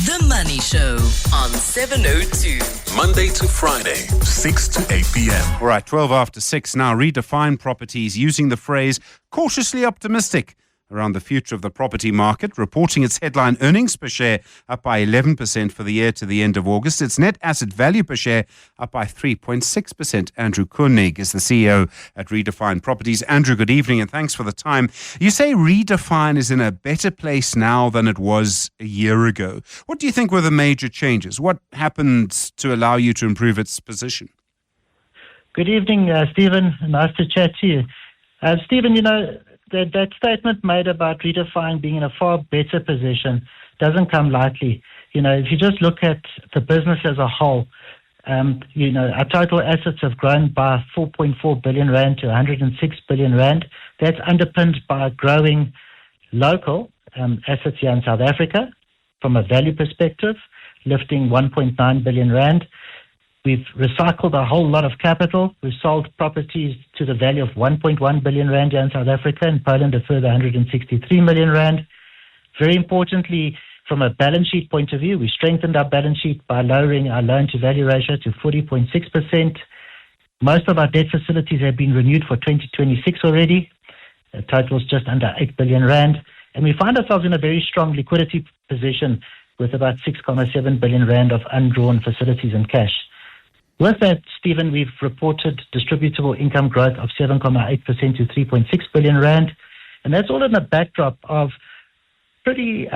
The Money Show on 702. Monday to Friday, 6 to 8 p.m. All right, 12 after 6 now. Redefine Properties using the phrase cautiously optimistic around the future of the property market, reporting its headline earnings per share up by 11% for the year to the end of August. Its net asset value per share up by 3.6%. Andrew König is the CEO at Redefine Properties. Andrew, good evening and thanks for the time. You say Redefine is in a better place now than it was a year ago. What do you think were the major changes? What happened to allow you to improve its position? Good evening, Stephen. Nice to chat to you. Stephen, that statement made about Redefine being in a far better position doesn't come lightly. If you just look at the business as a whole, our total assets have grown by 4.4 billion rand to 106 billion rand. That's underpinned by growing local assets here in South Africa from a value perspective, lifting 1.9 billion rand. We've recycled a whole lot of capital. We've sold properties to the value of 1.1 billion rand here in South Africa, and Poland a further 163 million rand. Very importantly, from a balance sheet point of view, we strengthened our balance sheet by lowering our loan-to-value ratio to 40.6%. Most of our debt facilities have been renewed for 2026 already. The total is just under 8 billion rand. And we find ourselves in a very strong liquidity position with about 6.7 billion rand of undrawn facilities and cash. With that, Stephen, we've reported distributable income growth of 7.8% to 3.6 billion rand. And that's all in a backdrop of pretty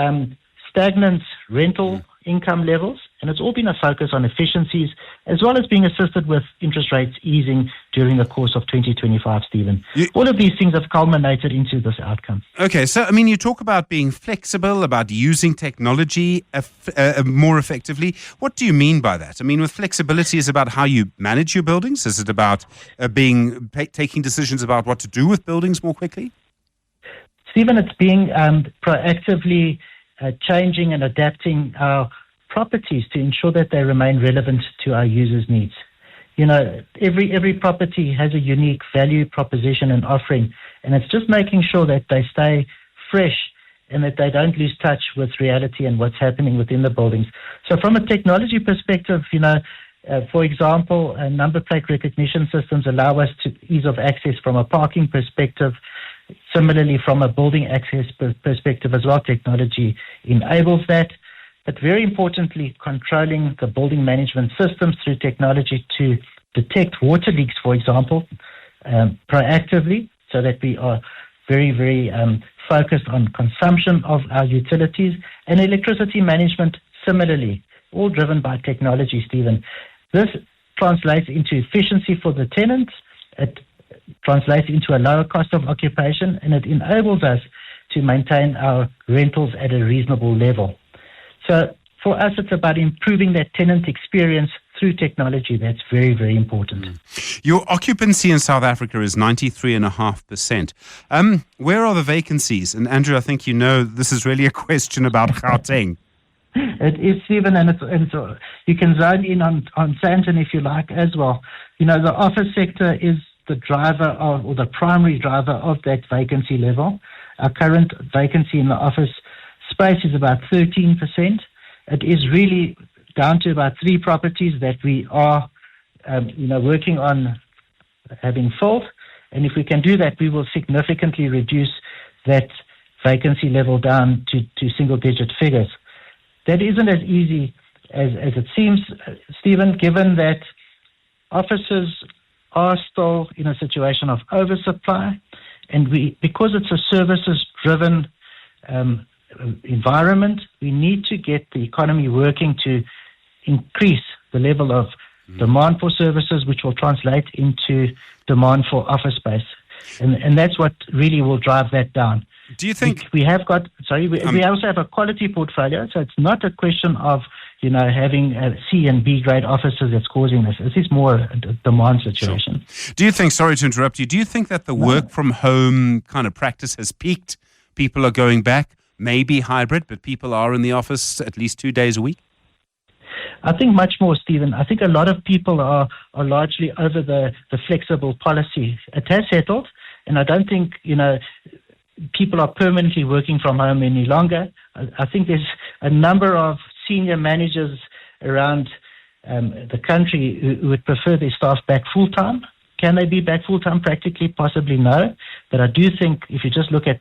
stagnant rental income levels. And it's all been a focus on efficiencies, as well as being assisted with interest rates easing during the course of 2025, Stephen. All of these things have culminated into this outcome. Okay, so, you talk about being flexible, about using technology more effectively. What do you mean by that? With flexibility, is it about how you manage your buildings? Is it about taking decisions about what to do with buildings more quickly? Stephen, it's being proactively changing and adapting our properties to ensure that they remain relevant to our users' needs. Every property has a unique value proposition and offering, and it's just making sure that they stay fresh and that they don't lose touch with reality and what's happening within the buildings. So from a technology perspective, for example, number plate recognition systems allow us to ease of access from a parking perspective. Similarly, from a building access perspective as well, technology enables that. But very importantly, controlling the building management systems through technology to detect water leaks, for example, proactively, so that we are very, very focused on consumption of our utilities, and electricity management similarly, all driven by technology, Stephen. This translates into efficiency for the tenants. It translates into a lower cost of occupation, and it enables us to maintain our rentals at a reasonable level. So for us, it's about improving that tenant experience through technology. That's very, very important. Your occupancy in South Africa is 93.5%. Where are the vacancies? And Andrew, I think this is really a question about Gauteng. It is, Stephen, and you can zone in on Sandton if you like as well. The office sector is the driver or the primary driver of that vacancy level. Our current vacancy in the office space is about 13%. It is really down to about 3 properties that we are, working on having filled. And if we can do that, we will significantly reduce that vacancy level down to single-digit figures. That isn't as easy as it seems, Stephen, given that offices are still in a situation of oversupply, and because it's a services-driven environment, we need to get the economy working to increase the level of demand for services, which will translate into demand for office space. And that's what really will drive that down. Do you think we also have a quality portfolio, so it's not a question of having C and B grade offices that's causing this. This is more a demand situation. Sure. Do you think, sorry to interrupt you, do you think that the work from home kind of practice has peaked? People are going back, maybe hybrid, but people are in the office at least 2 days a week? I think much more, Stephen. I think a lot of people are largely over the flexible policy. It has settled, and I don't think, people are permanently working from home any longer. I think there's a number of senior managers around the country who would prefer their staff back full-time. Can they be back full-time? Practically, possibly no. But I do think if you just look at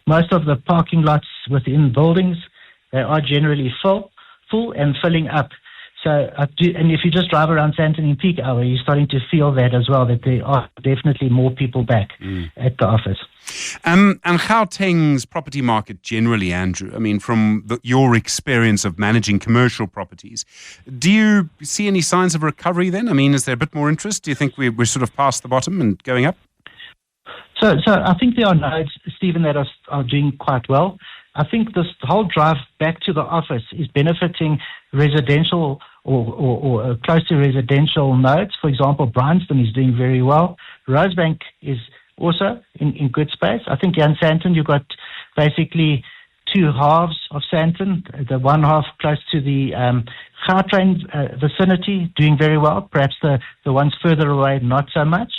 most of the parking lots within buildings, they are generally full and filling up. So and if you just drive around Sandton in peak hour, you're starting to feel that as well, that there are definitely more people back at the office. And Gauteng's property market generally, Andrew, I mean, from your experience of managing commercial properties, do you see any signs of recovery then? I mean, is there a bit more interest? Do you think we're sort of past the bottom and going up? So I think there are nodes, Stephen, that are doing quite well. I think this whole drive back to the office is benefiting residential or close to residential nodes. For example, Bryanston is doing very well. Rosebank is also in good space. I think in Sandton, you've got basically two halves of Sandton. The one half close to the Gautrain vicinity doing very well. Perhaps the ones further away, not so much.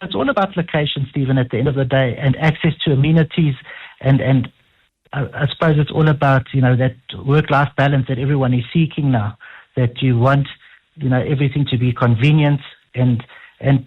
It's all about location, Stephen, at the end of the day, and access to amenities and I suppose it's all about, that work-life balance that everyone is seeking now, that you want, everything to be convenient and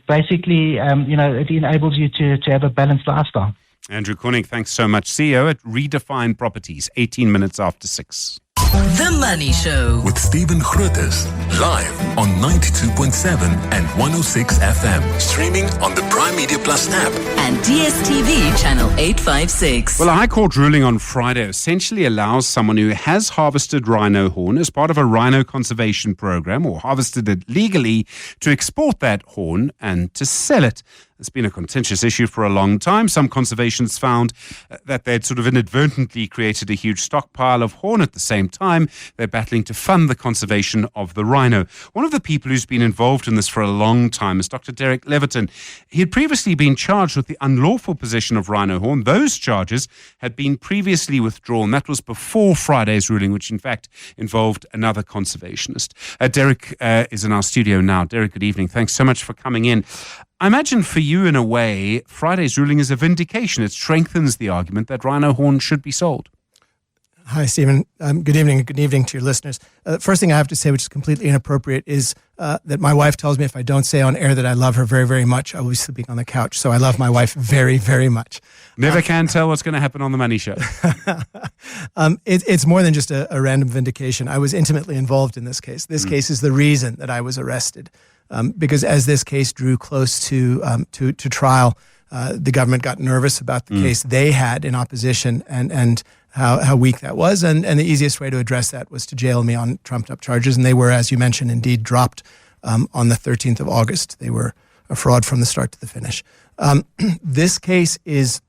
basically, it enables you to have a balanced lifestyle. Andrew König, thanks so much. CEO at Redefine Properties, 18 minutes after 6. The Money Show With Stephen Grootes, live on 92.7 and 106 FM. Streaming on the Prime Media Plus app. and DSTV channel 856. Well, a High Court ruling on Friday essentially allows someone who has harvested rhino horn as part of a rhino conservation program or harvested it legally to export that horn and to sell it. It's been a contentious issue for a long time. Some conservationists found that they'd sort of inadvertently created a huge stockpile of horn. At the same time, they're battling to fund the conservation of the rhino. One of the people who's been involved in this for a long time is Dr. Derek Leviton. He had previously been charged with the unlawful possession of rhino horn. Those charges had been previously withdrawn. That was before Friday's ruling, which in fact involved another conservationist. Derek is in our studio now. Derek, good evening. Thanks so much for coming in. I imagine for you, in a way, Friday's ruling is a vindication. It strengthens the argument that rhino horn should be sold. Hi, Stephen. Good evening and good evening to your listeners. First thing I have to say, which is completely inappropriate, is that my wife tells me if I don't say on air that I love her very, very much, I will be sleeping on the couch. So I love my wife very, very much. Never can tell what's going to happen on the Money Show. It's more than just a random vindication. I was intimately involved in this case. This case is the reason that I was arrested. Because as this case drew close to trial, the government got nervous about the case they had in opposition and how weak that was. And the easiest way to address that was to jail me on trumped-up charges. And they were, as you mentioned, indeed dropped on the 13th of August. They were a fraud from the start to the finish. This case is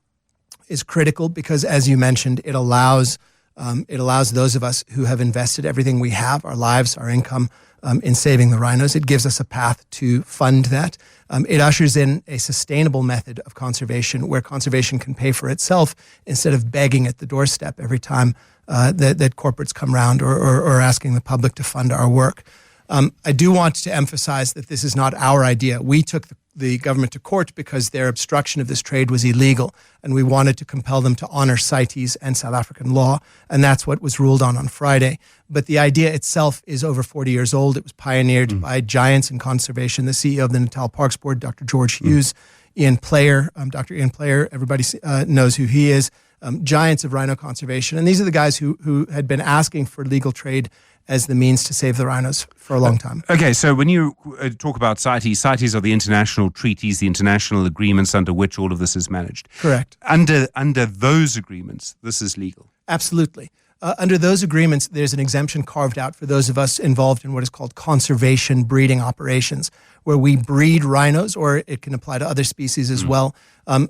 critical because, as you mentioned, it allows those of us who have invested everything we have, our lives, our income, in saving the rhinos. It gives us a path to fund that. It ushers in a sustainable method of conservation where conservation can pay for itself instead of begging at the doorstep every time that corporates come around or asking the public to fund our work. I do want to emphasize that this is not our idea. We took the government to court because their obstruction of this trade was illegal, and we wanted to compel them to honor CITES and South African law, and that's what was ruled on Friday. But the idea itself is over 40 years old. It was pioneered by giants in conservation, the CEO of the Natal Parks Board, Dr. George Hughes, Ian Player, Dr. Ian Player, everybody knows who he is, giants of rhino conservation. And these are the guys who had been asking for legal trade as the means to save the rhinos for a long time. Okay, so when you talk about CITES are the international treaties, the international agreements under which all of this is managed. Correct. Under those agreements, this is legal. Absolutely. Under those agreements, there's an exemption carved out for those of us involved in what is called conservation breeding operations, where we breed rhinos, or it can apply to other species as well,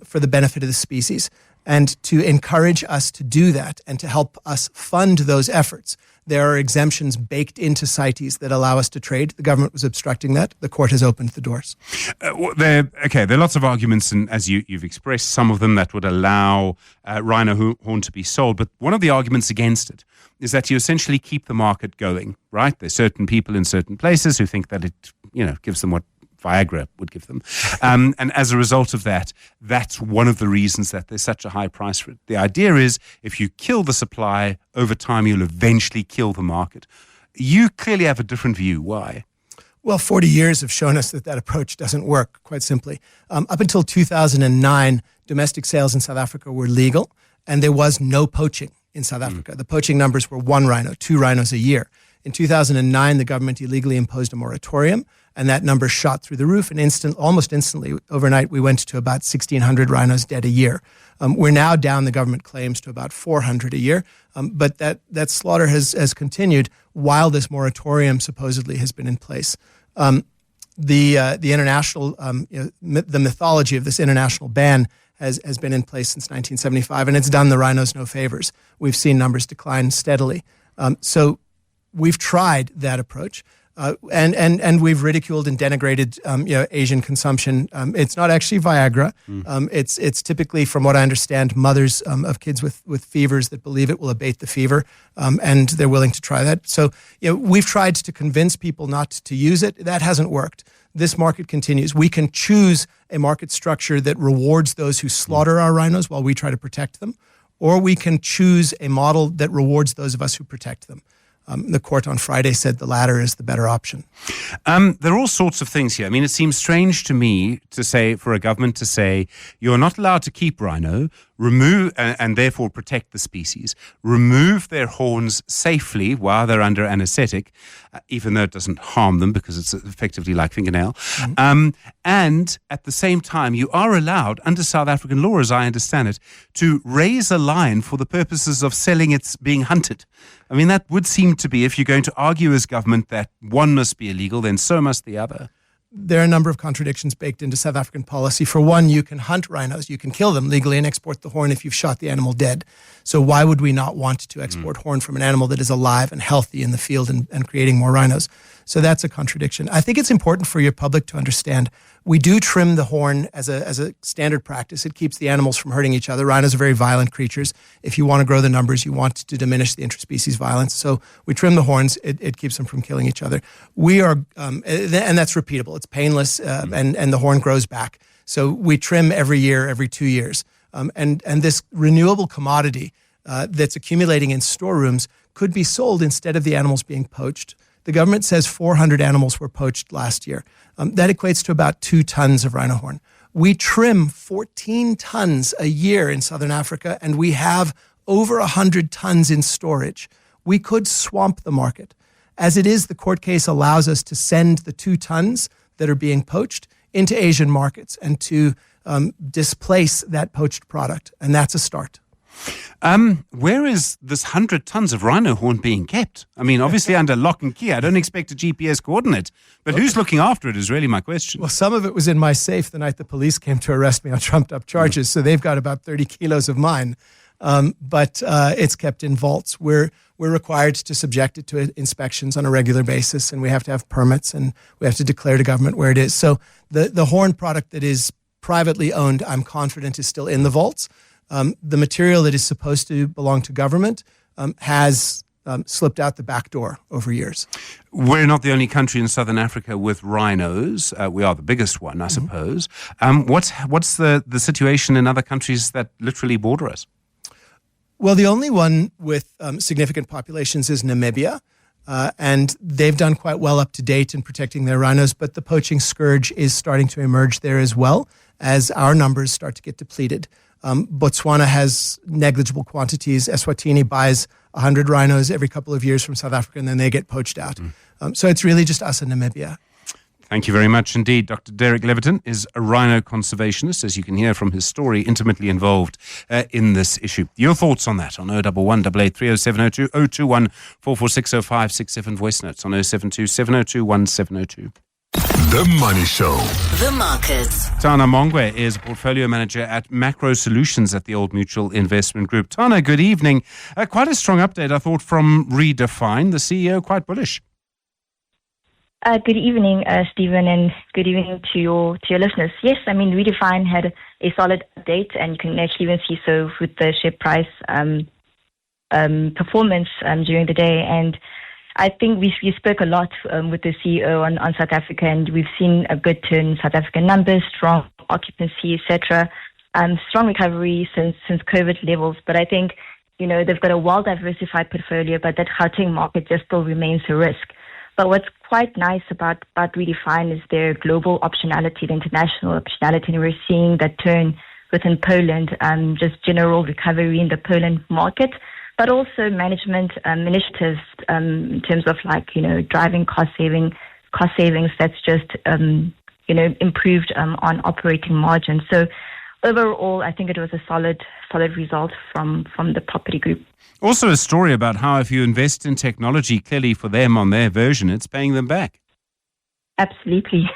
for the benefit of the species. And to encourage us to do that and to help us fund those efforts, there are exemptions baked into CITES that allow us to trade. The government was obstructing that. The court has opened the doors. There are lots of arguments, and as you've expressed, some of them that would allow rhino horn to be sold. But one of the arguments against it is that you essentially keep the market going, right? There's certain people in certain places who think that it, gives them what Viagra would give them. And as a result of that, that's one of the reasons that there's such a high price for it. The idea is if you kill the supply, over time you'll eventually kill the market. You clearly have a different view. Why? Well, 40 years have shown us that approach doesn't work, quite simply. Up until 2009, domestic sales in South Africa were legal, and there was no poaching in South Africa. The poaching numbers were 1 rhino, 2 rhinos a year. In 2009, the government illegally imposed a moratorium, and that number shot through the roof. And almost instantly, overnight, we went to about 1,600 rhinos dead a year. We're now down, the government claims, to about 400 a year. But that slaughter has continued while this moratorium supposedly has been in place. The international, the mythology of this international ban has been in place since 1975, and it's done the rhinos no favors. We've seen numbers decline steadily. So we've tried that approach, and we've ridiculed and denigrated Asian consumption. It's not actually Viagra. It's typically, from what I understand, mothers of kids with fevers that believe it will abate the fever, and they're willing to try that. So we've tried to convince people not to use it. That hasn't worked. This market continues. We can choose a market structure that rewards those who slaughter our rhinos while we try to protect them, or we can choose a model that rewards those of us who protect them. The court on Friday said the latter is the better option. There are all sorts of things here. I mean, it seems strange to me to say, for a government to say, you're not allowed to keep rhino, remove and therefore protect the species, remove their horns safely while they're under anesthetic, even though it doesn't harm them because it's effectively like fingernail. And at the same time, you are allowed, under South African law, as I understand it, to raise a lion for the purposes of selling its being hunted. I mean, that would seem to be, if you're going to argue as government that one must be illegal, then so must the other. There are a number of contradictions baked into South African policy. For one, you can hunt rhinos, you can kill them legally and export the horn if you've shot the animal dead. So why would we not want to export horn from an animal that is alive and healthy in the field and creating more rhinos? So that's a contradiction. I think it's important for your public to understand we do trim the horn as a standard practice. It keeps the animals from hurting each other. Rhinos are very violent creatures. If you want to grow the numbers, you want to diminish the interspecies violence. So we trim the horns. It keeps them from killing each other. We are, and that's repeatable. It's painless, and the horn grows back. So we trim every year, every 2 years. And this renewable commodity that's accumulating in storerooms could be sold instead of the animals being poached. The government says 400 animals were poached last year. That equates to about 2 tons of rhino horn. We trim 14 tons a year in Southern Africa, and we have over 100 tons in storage. We could swamp the market. As it is, the court case allows us to send the 2 tons that are being poached into Asian markets and to displace that poached product, and that's a start. Where is this 100 tons of rhino horn being kept? I mean, obviously under lock and key. I don't expect a GPS coordinate, but who's looking after it is really my question. Well, some of it was in my safe the night the police came to arrest me on trumped-up charges, so they've got about 30 kilos of mine. But it's kept in vaults. We're required to subject it to inspections on a regular basis, and we have to have permits, and we have to declare to government where it is. So the horn product that is privately owned, I'm confident, is still in the vaults. The material that is supposed to belong to government has slipped out the back door over years. We're not the only country in Southern Africa with rhinos. We are the biggest one, I suppose. What's the situation in other countries that literally border us? Well, the only one with significant populations is Namibia, and they've done quite well up to date in protecting their rhinos, but the poaching scourge is starting to emerge there as well as our numbers start to get depleted. Botswana has negligible quantities. Eswatini buys 100 rhinos every couple of years from South Africa, and then they get poached out. So it's really just us in Namibia. Thank you very much indeed. Dr. Derek Leviton is a rhino conservationist, as you can hear from his story, intimately involved in this issue. Your thoughts on that on 011 88 30702 021 4460567 voice notes on 072 702 1702. The Money Show. The markets. Tana Mongwe is a portfolio manager at Macro Solutions at the Old Mutual Investment Group. Tana, good evening. Quite a strong update, I thought, from Redefine. The CEO quite bullish. Good evening, Stephen, and good evening to your listeners. Yes, I mean, Redefine had a solid update, and you can actually even see so with the share price performance during the day. And I think we spoke a lot with the CEO on South Africa, and we've seen a good turn in South African numbers, strong occupancy, etc. Strong recovery since COVID levels. But I think, they've got a well-diversified portfolio, but that Gauteng market just still remains a risk. But what's quite nice about Redefine is their global optionality, the international optionality, and we're seeing that turn within Poland, just general recovery in the Poland market, but also management initiatives in terms of driving cost savings that's just improved on operating margins. So overall, I think it was a solid result from the property group. Also a story about how if you invest in technology, clearly for them on their version, it's paying them back. Absolutely.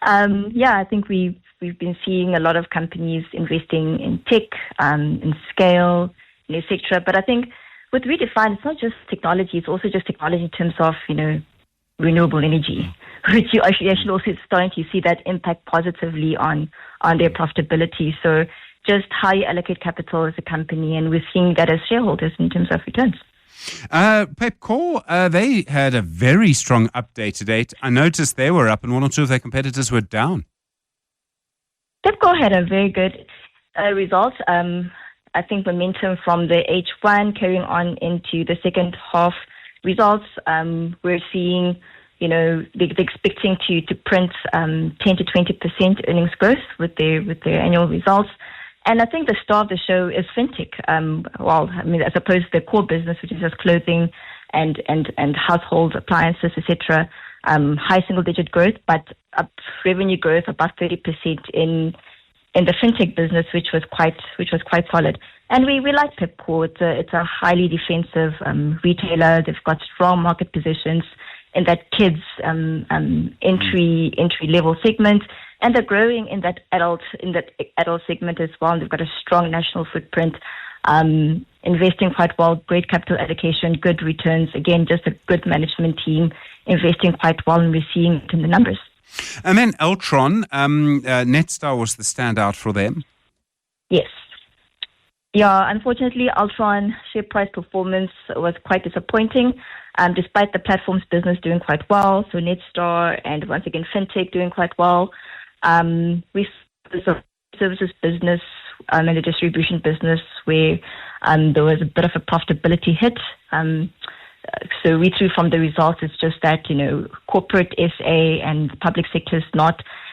I think we've been seeing a lot of companies investing in tech, in scale, etc. But I think with Redefine, it's not just technology, it's also just technology in terms of, renewable energy, which you actually also starting to see that impact positively on their profitability. So just how you allocate capital as a company, and we're seeing that as shareholders in terms of returns. Pepkor, they had a very strong update to date. I noticed they were up and one or two of their competitors were down. Pepkor had a very good result. I think momentum from the H1 carrying on into the second half results. We're seeing, they're expecting to print 10 to 20% earnings growth with their annual results. And I think the star of the show is fintech. As opposed to the core business, which is just clothing and household appliances, etc. High single-digit growth, but revenue growth about 30% in the fintech business, which was quite solid. And we like Pepkor. It's a highly defensive retailer. They've got strong market positions in that kids entry level segment, and they're growing in that adult segment as well. And they've got a strong national footprint, investing quite well, great capital allocation, good returns. Again, just a good management team investing quite well, and we're seeing it in the numbers. And then Altron, Netstar was the standout for them. Yes. Yeah, unfortunately, Altron share price performance was quite disappointing, despite the platforms business doing quite well. So Netstar and once again fintech doing quite well. We the services business and the distribution business where there was a bit of a profitability hit. So read through from the results, it's just that, corporate SA and public sector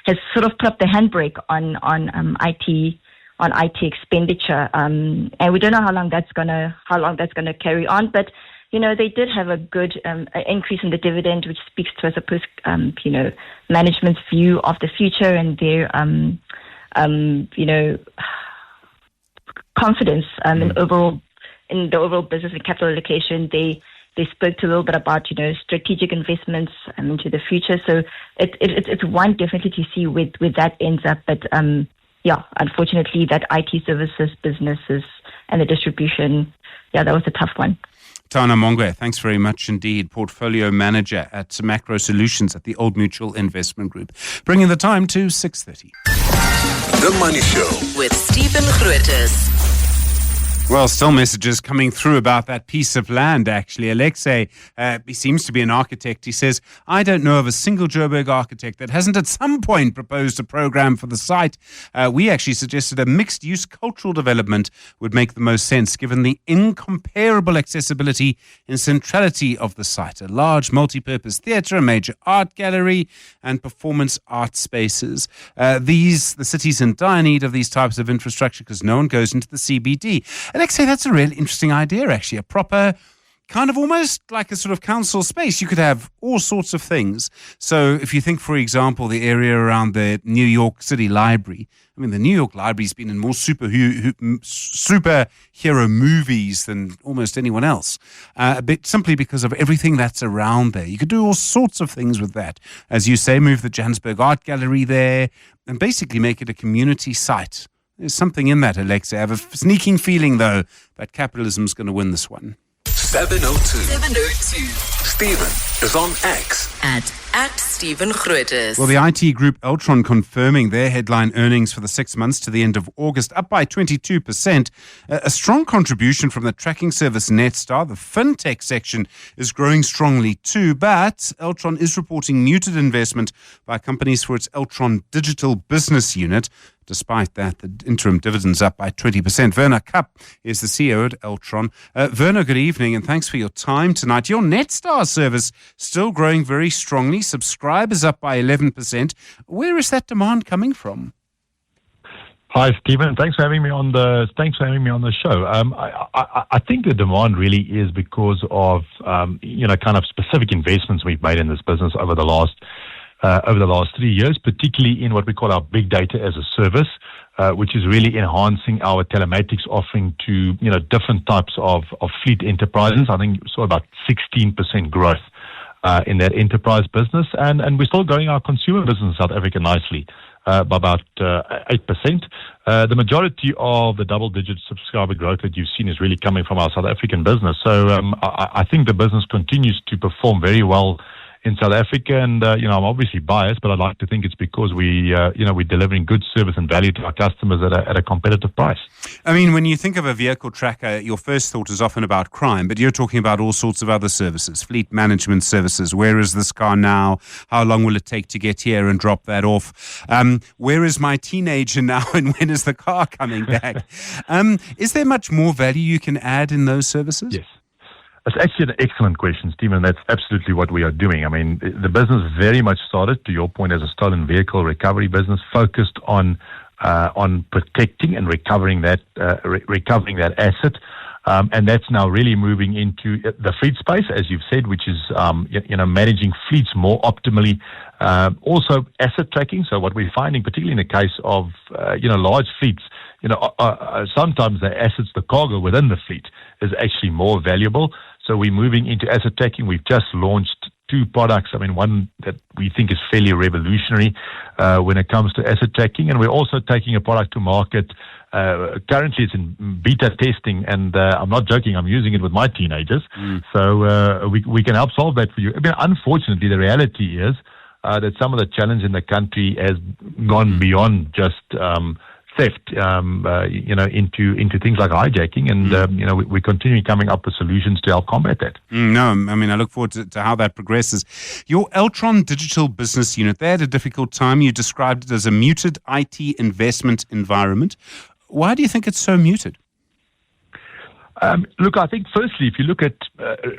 has sort of put up the handbrake on IT expenditure. And we don't know how long that's gonna carry on, but they did have a good increase in the dividend, which speaks to, I suppose, management's view of the future and their confidence in the overall business and capital allocation. They spoke to a little bit about, strategic investments into the future. So it's one definitely to see where that ends up. But unfortunately, that IT services businesses and the distribution, that was a tough one. Tana Mongwe, thanks very much indeed. Portfolio manager at Macro Solutions at the Old Mutual Investment Group. Bringing the time to 6:30. The Money Show with Stephen Grootes. Well, still messages coming through about that piece of land, actually. Alexei, he seems to be an architect. He says, I don't know of a single Joburg architect that hasn't at some point proposed a program for the site. We actually suggested a mixed-use cultural development would make the most sense, given the incomparable accessibility and centrality of the site. A large multi-purpose theatre, a major art gallery, and performance art spaces. The city's in dire need of these types of infrastructure because no one goes into the CBD. Alexei, that's a really interesting idea, actually. A proper, kind of almost like a sort of council space. You could have all sorts of things. So if you think, for example, the area around the New York City Library. I mean, the New York Library's been in more superhero movies than almost anyone else. Simply because of everything that's around there. You could do all sorts of things with that. As you say, move the Johannesburg Art Gallery there and basically make it a community site. There's something in that, Alexei. I have a sneaking feeling, though, that capitalism's going to win this one. 702. Stephen is on X. At Stephen Grootes. Well, the IT group Altron confirming their headline earnings for the 6 months to the end of August, up by 22%. A strong contribution from the tracking service Netstar. The fintech section is growing strongly too, but Altron is reporting muted investment by companies for its Altron digital business unit. Despite that, the interim dividend's up by 20%. Werner Kapp is the CEO at Altron. Werner, good evening, and thanks for your time tonight. Your Netstar service still growing very strongly. Subscribers up by 11%. Where is that demand coming from? Hi, Stephen. Thanks for having me on the show. I think the demand really is because of kind of specific investments we've made in this business over the last 3 years, particularly in what we call our big data as a service, which is really enhancing our telematics offering to different types of fleet enterprises. I think we saw about 16% growth in that enterprise business, and we're still growing our consumer business in South Africa nicely by about 8%. The majority of the double-digit subscriber growth that you've seen is really coming from our South African business. So I think the business continues to perform very well in South Africa, and I'm obviously biased, but I'd like to think it's because we're delivering good service and value to our customers at a competitive price. I mean, when you think of a vehicle tracker, your first thought is often about crime, but you're talking about all sorts of other services, fleet management services. Where is this car now? How long will it take to get here and drop that off? Where is my teenager now, and when is the car coming back? Is there much more value you can add in those services? Yes. That's actually an excellent question, Stephen. That's absolutely what we are doing. I mean, the business very much started, to your point, as a stolen vehicle recovery business, focused on protecting and recovering that asset, and that's now really moving into the fleet space, as you've said, which is managing fleets more optimally. Also, asset tracking. So what we're finding, particularly in the case of large fleets, sometimes the assets, the cargo within the fleet, is actually more valuable. So we're moving into asset tracking. We've just launched 2 products. I mean, one that we think is fairly revolutionary when it comes to asset tracking, and we're also taking a product to market. Currently, it's in beta testing, and I'm not joking. I'm using it with my teenagers, so we can help solve that for you. I mean, unfortunately, the reality is that some of the challenge in the country has gone beyond just theft, into things like hijacking, and we continue coming up with solutions to help combat that. No, I mean, I look forward to how that progresses. Your Altron digital business unit, they had a difficult time. You described it as a muted IT investment environment. Why do you think it's so muted? Look, I think firstly, if you look at,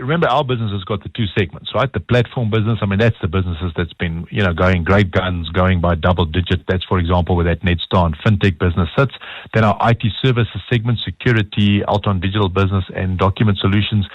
remember our business has got the 2 segments, right? The platform business, I mean, that's the businesses that's been, going great guns, going by double digit. That's, for example, where that Netstar and fintech business sits. Then our IT services segment, security, Altron digital business, and document solutions.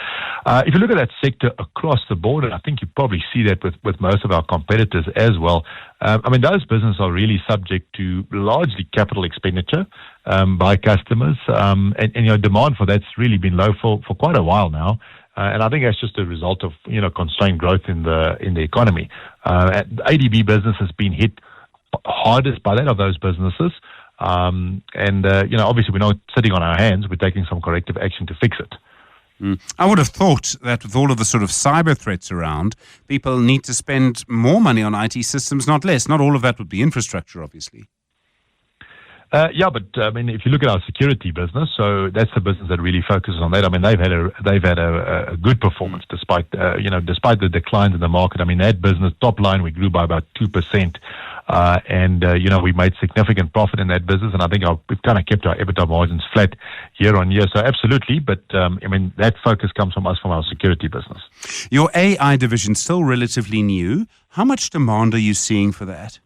If you look at that sector across the board, and I think you probably see that with most of our competitors as well, I mean, those businesses are really subject to largely capital expenditure by customers, and demand for that's really been low for quite a while now, and I think that's just a result of constrained growth in the economy. ADB business has been hit hardest by that of those businesses, and obviously we're not sitting on our hands. We're taking some corrective action to fix it. I would have thought that with all of the sort of cyber threats around, people need to spend more money on IT systems, not less. Not all of that would be infrastructure, obviously. Yeah, but I mean, if you look at our security business, so that's the business that really focuses on that. I mean, they've had a good performance despite the declines in the market. I mean, that business top line we grew by about 2%, and we made significant profit in that business, and I think we've kind of kept our EBITDA margins flat year on year. So absolutely, but I mean that focus comes from us from our security business. Your AI division still relatively new. How much demand are you seeing for that?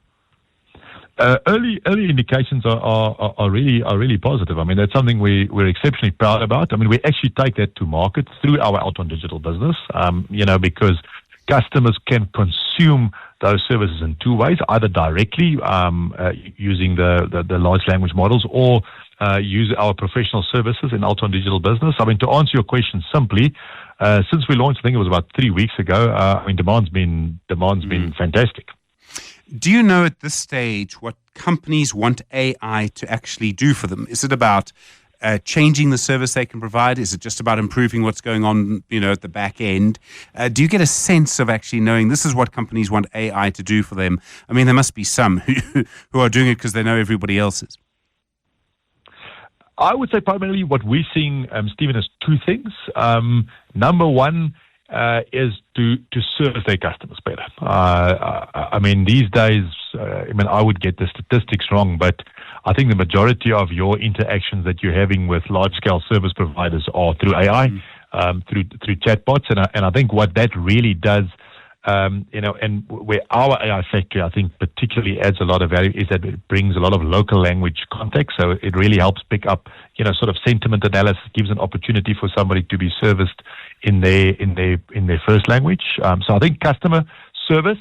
Early indications are really positive. I mean, that's something we're exceptionally proud about. I mean, we actually take that to market through our Altron digital business, because customers can consume those services in 2 ways, either directly using the large language models, or use our professional services in Altron digital business. I mean, to answer your question simply, since we launched, I think it was about 3 weeks ago, I mean, demand's been fantastic. Do you know at this stage what companies want AI to actually do for them? Is it about changing the service they can provide? Is it just about improving what's going on, at the back end? Do you get a sense of actually knowing this is what companies want AI to do for them? I mean, there must be some who are doing it because they know everybody else is. I would say primarily what we're seeing, Stephen, is two things. Number one is to serve their customers better. I mean, these days, I would get the statistics wrong, but I think the majority of your interactions that you're having with large-scale service providers are through AI, through chatbots, and I think what that really does, and where our AI factory, I think, particularly adds a lot of value is that it brings a lot of local language context. So it really helps pick up, sort of sentiment analysis, gives an opportunity for somebody to be serviced in their first language. So I think customer service,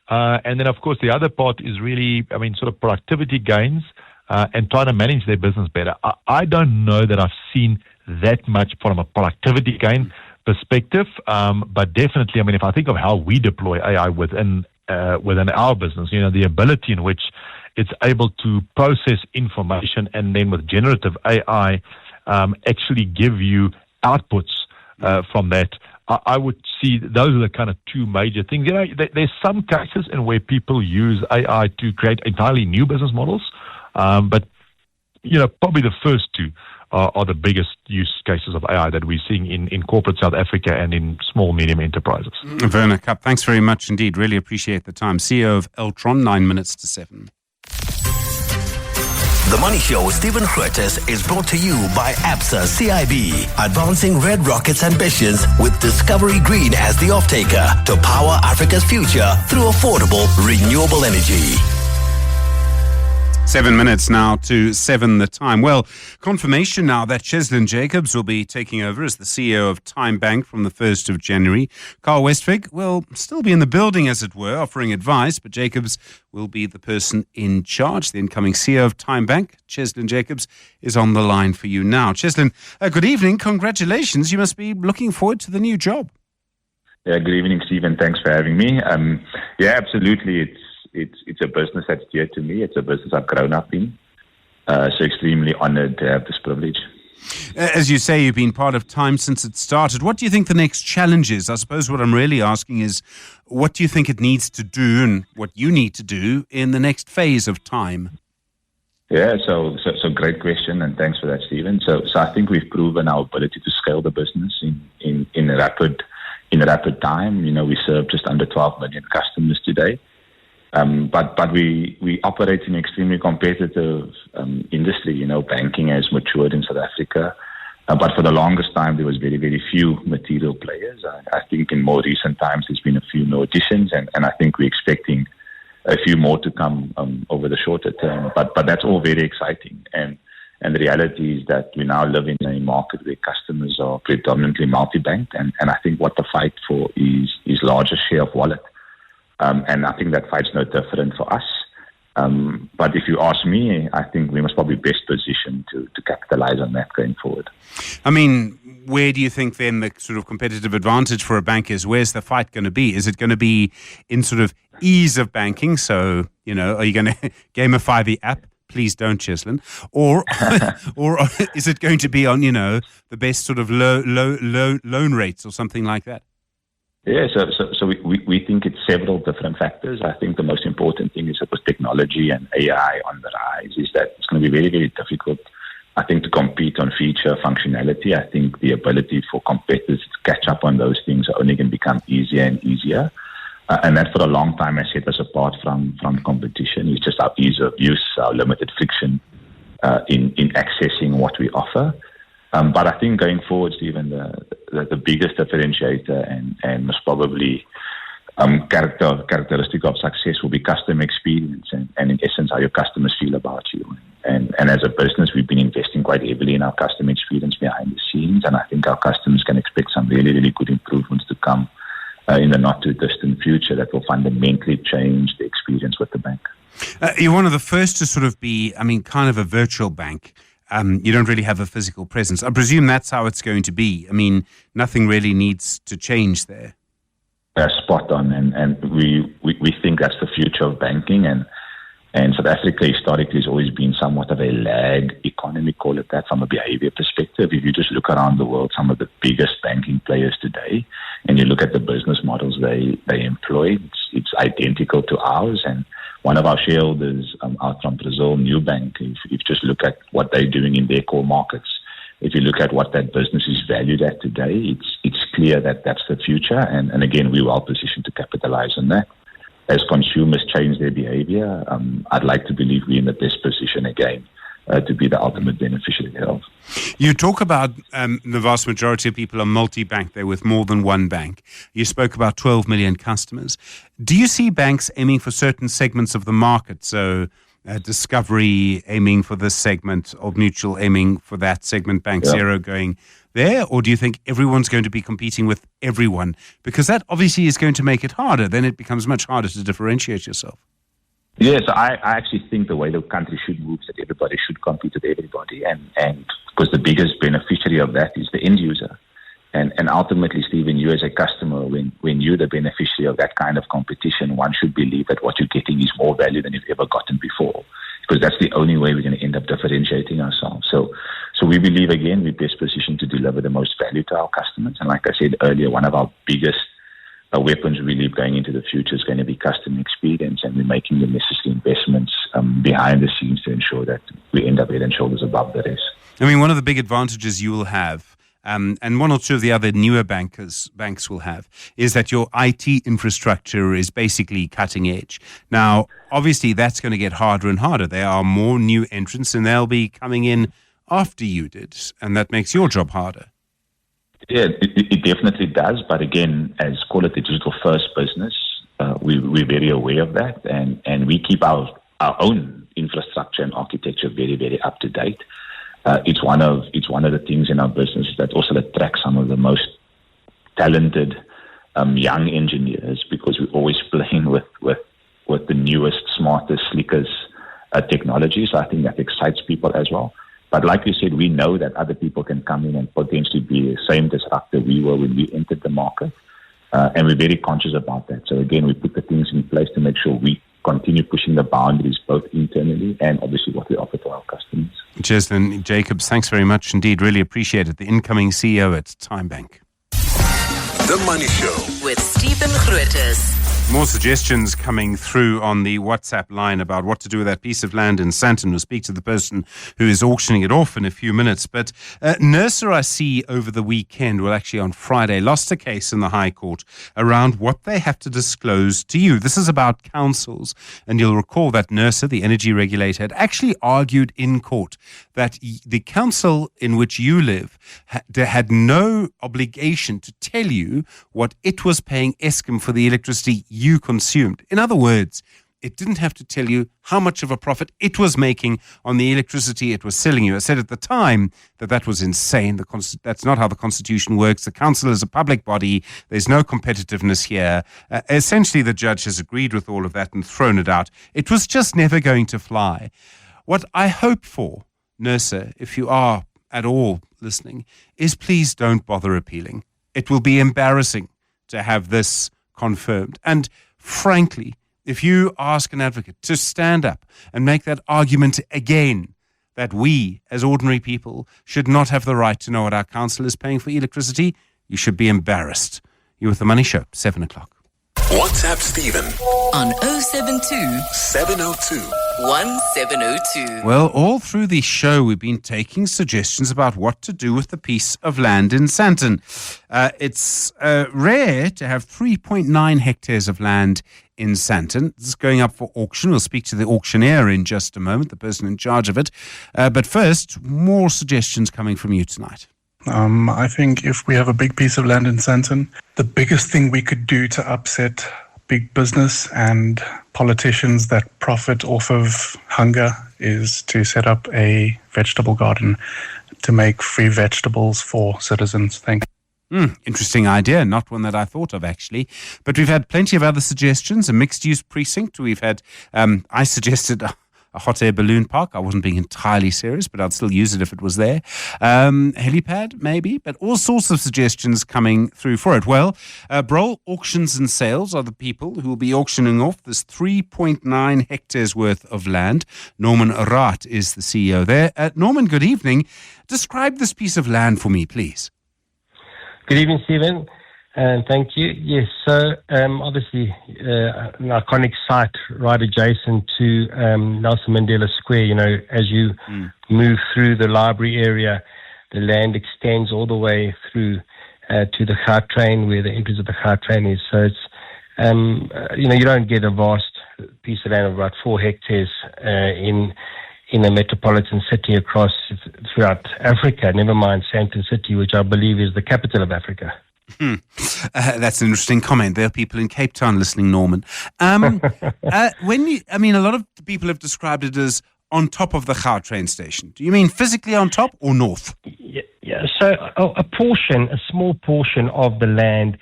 and then of course the other part is really, sort of productivity gains and trying to manage their business better. I don't know that I've seen that much from a productivity gain perspective, but definitely, if I think of how we deploy AI within our business, the ability in which it's able to process information and then with generative AI actually give you outputs from that. I would see those are the kind of two major things. There's some cases in where people use AI to create entirely new business models, but probably the first two are the biggest use cases of AI that we're seeing in corporate South Africa and in small, medium enterprises. Werner Kapp, thanks very much indeed. Really appreciate the time. CEO of Altron, 9 minutes to 7. The Money Show with Stephen Grootes is brought to you by Absa CIB, advancing Red Rocket's ambitions with Discovery Green as the off-taker to power Africa's future through affordable, renewable energy. 7 minutes now to 7 the time. Well, confirmation now that Cheslin Jacobs will be taking over as the CEO of Time Bank from the 1st of January. Carl Westwick will still be in the building, as it were, offering advice, but Jacobs will be the person in charge. The incoming CEO of Time Bank, Cheslin Jacobs, is on the line for you now. Cheslin, good evening. Congratulations. You must be looking forward to the new job. Yeah, good evening, Stephen. Thanks for having me. Yeah, absolutely. It's a business that's dear to me. It's a business I've grown up in. So extremely honored to have this privilege. As you say, you've been part of Time since it started. What do you think the next challenge is? I suppose what I'm really asking is, what do you think it needs to do and what you need to do in the next phase of Time? Yeah, so great question, and thanks for that, Stephen. So I think we've proven our ability to scale the business in rapid time. We serve just under 12 million customers today. But we operate in an extremely competitive industry. Banking has matured in South Africa. But for the longest time, there was very, very few material players. I think in more recent times, there's been a few more additions, and I think we're expecting a few more to come over the shorter term. But that's all very exciting. And the reality is that we now live in a market where customers are predominantly multi-banked. And I think what the fight for is larger share of wallet. And I think that fight's no different for us. But if you ask me, I think we must probably be best positioned to capitalize on that going forward. Where do you think then the sort of competitive advantage for a bank is? Where's the fight going to be? Is it going to be in sort of ease of banking? So, are you going to gamify the app? Please don't, Cheslin. Or is it going to be on, the best sort of low loan rates or something like that? Yeah, so we think it's several different factors. I think the most important thing is that with technology and AI on the rise is that it's going to be very, very difficult, I think, to compete on feature functionality. I think the ability for competitors to catch up on those things are only going to become easier and easier. And that for a long time has set us apart from competition. It's just our ease of use, our limited friction in accessing what we offer. But I think going forward, Stephen, the biggest differentiator and most probably characteristic of success will be customer experience and in essence how your customers feel about you. And as a business, we've been investing quite heavily in our customer experience behind the scenes, and I think our customers can expect some really, really good improvements to come in the not too distant future that will fundamentally change the experience with the bank. You're one of the first to sort of be, kind of a virtual bank. You don't really have a physical presence. I presume that's how it's going to be. Nothing really needs to change there. Spot on, and we think that's the future of banking. And And South Africa historically has always been somewhat of a lag economy, call it that, from a behavior perspective. If you just look around the world, some of the biggest banking players today, and you look at the business models they employ, it's identical to ours. And one of our shareholders out from Brazil, Nubank, if you just look at what they're doing in their core markets, if you look at what that business is valued at today, it's clear that that's the future. And again, we're well positioned to capitalize on that. As consumers change their behavior, I'd like to believe we're in the best position again to be the ultimate beneficiary thereof. You talk about the vast majority of people are multi-bank. They're with more than one bank. You spoke about 12 million customers. Do you see banks aiming for certain segments of the market? So Discovery aiming for this segment, Old Mutual aiming for that segment, Bank Zero going there? Or do you think everyone's going to be competing with everyone? Because that obviously is going to make it harder. Then it becomes much harder to differentiate yourself. Yes, I actually think the way the country should move is that everybody should compete with everybody. And because the biggest beneficiary of that is the end user. And ultimately, Stephen, you as a customer, when you're the beneficiary of that kind of competition, one should believe that what you're getting is more value than you've ever gotten before, because that's the only way we're going to end up differentiating ourselves. So we believe, again, we're best positioned to deliver the most value to our customers. And like I said earlier, one of our biggest weapons really going into the future is going to be customer experience, and we're making the necessary investments behind the scenes to ensure that we end up head and shoulders above the rest. I mean, one of the big advantages you will have, and one or two of the other newer banks will have, is that your IT infrastructure is basically cutting edge. Now, obviously, that's going to get harder and harder. There are more new entrants, and they'll be coming in after you did, and that makes your job harder. Yeah, it definitely does. But again, as call it the digital first business, we're very aware of that, and we keep our own infrastructure and architecture very, very up to date. It's one of the things in our business that also attracts some of the most talented young engineers, because we're always playing with the newest, smartest, slickest technology. So I think that excites people as well. But like you said, we know that other people can come in and potentially be the same disruptor we were when we entered the market. And we're very conscious about that. So again, we put the things in place to make sure we continue pushing the boundaries both internally and obviously what we offer to our customers. Cheslin Jacobs, thanks very much indeed. Really appreciate it. The incoming CEO at Time Bank. The Money Show with Stephen Grootes. More suggestions coming through on the WhatsApp line about what to do with that piece of land in Sandton. We'll speak to the person who is auctioning it off in a few minutes. But NERSA, I see, over the weekend, well, actually on Friday, lost a case in the High Court around what they have to disclose to you. This is about councils. And you'll recall that NERSA, the energy regulator, had actually argued in court that the council in which you live had no obligation to tell you what it was paying Eskom for the electricity you consumed. In other words, it didn't have to tell you how much of a profit it was making on the electricity it was selling you. I said at the time that was insane. That's not how the Constitution works. The council is a public body. There's no competitiveness here. Essentially, the judge has agreed with all of that and thrown it out. It was just never going to fly. What I hope for, NERSA, if you are at all listening, is please don't bother appealing. It will be embarrassing to have this confirmed. And frankly, if you ask an advocate to stand up and make that argument again, that we as ordinary people should not have the right to know what our council is paying for electricity, you should be embarrassed. You're with The Money Show, 7 o'clock. WhatsApp Stephen on 072 702 1702. Well, all through the show, we've been taking suggestions about what to do with the piece of land in Sandton. It's rare to have 3.9 hectares of land in Sandton. This is going up for auction. We'll speak to the auctioneer in just a moment, the person in charge of it. But first, more suggestions coming from you tonight. I think if we have a big piece of land in Sandton, the biggest thing we could do to upset big business and politicians that profit off of hunger is to set up a vegetable garden to make free vegetables for citizens. Thank you. Interesting idea. Not one that I thought of, actually. But we've had plenty of other suggestions. A mixed-use precinct. We've had, I suggested a hot air balloon park. I wasn't being entirely serious, but I'd still use it if it was there. Helipad, maybe, but all sorts of suggestions coming through for it. Well, Broll Auctions and Sales are the people who will be auctioning off this 3.9 hectares worth of land. Norman Raad is the CEO there. Norman, good evening. Describe this piece of land for me, please. Good evening, Stephen, and thank you. Yes, so obviously an iconic site right adjacent to Nelson Mandela Square. You know, as you move through the library area, the land extends all the way through to the Gautrain, where the entrance of the Gautrain is. So it's, you don't get a vast piece of land of about 4 hectares in a metropolitan city throughout Africa, never mind Sandton City, which I believe is the capital of Africa. That's an interesting comment. There are people in Cape Town listening, Norman. A lot of people have described it as on top of the Gautrain station. Do you mean physically on top or north? Yeah. So a small portion of the land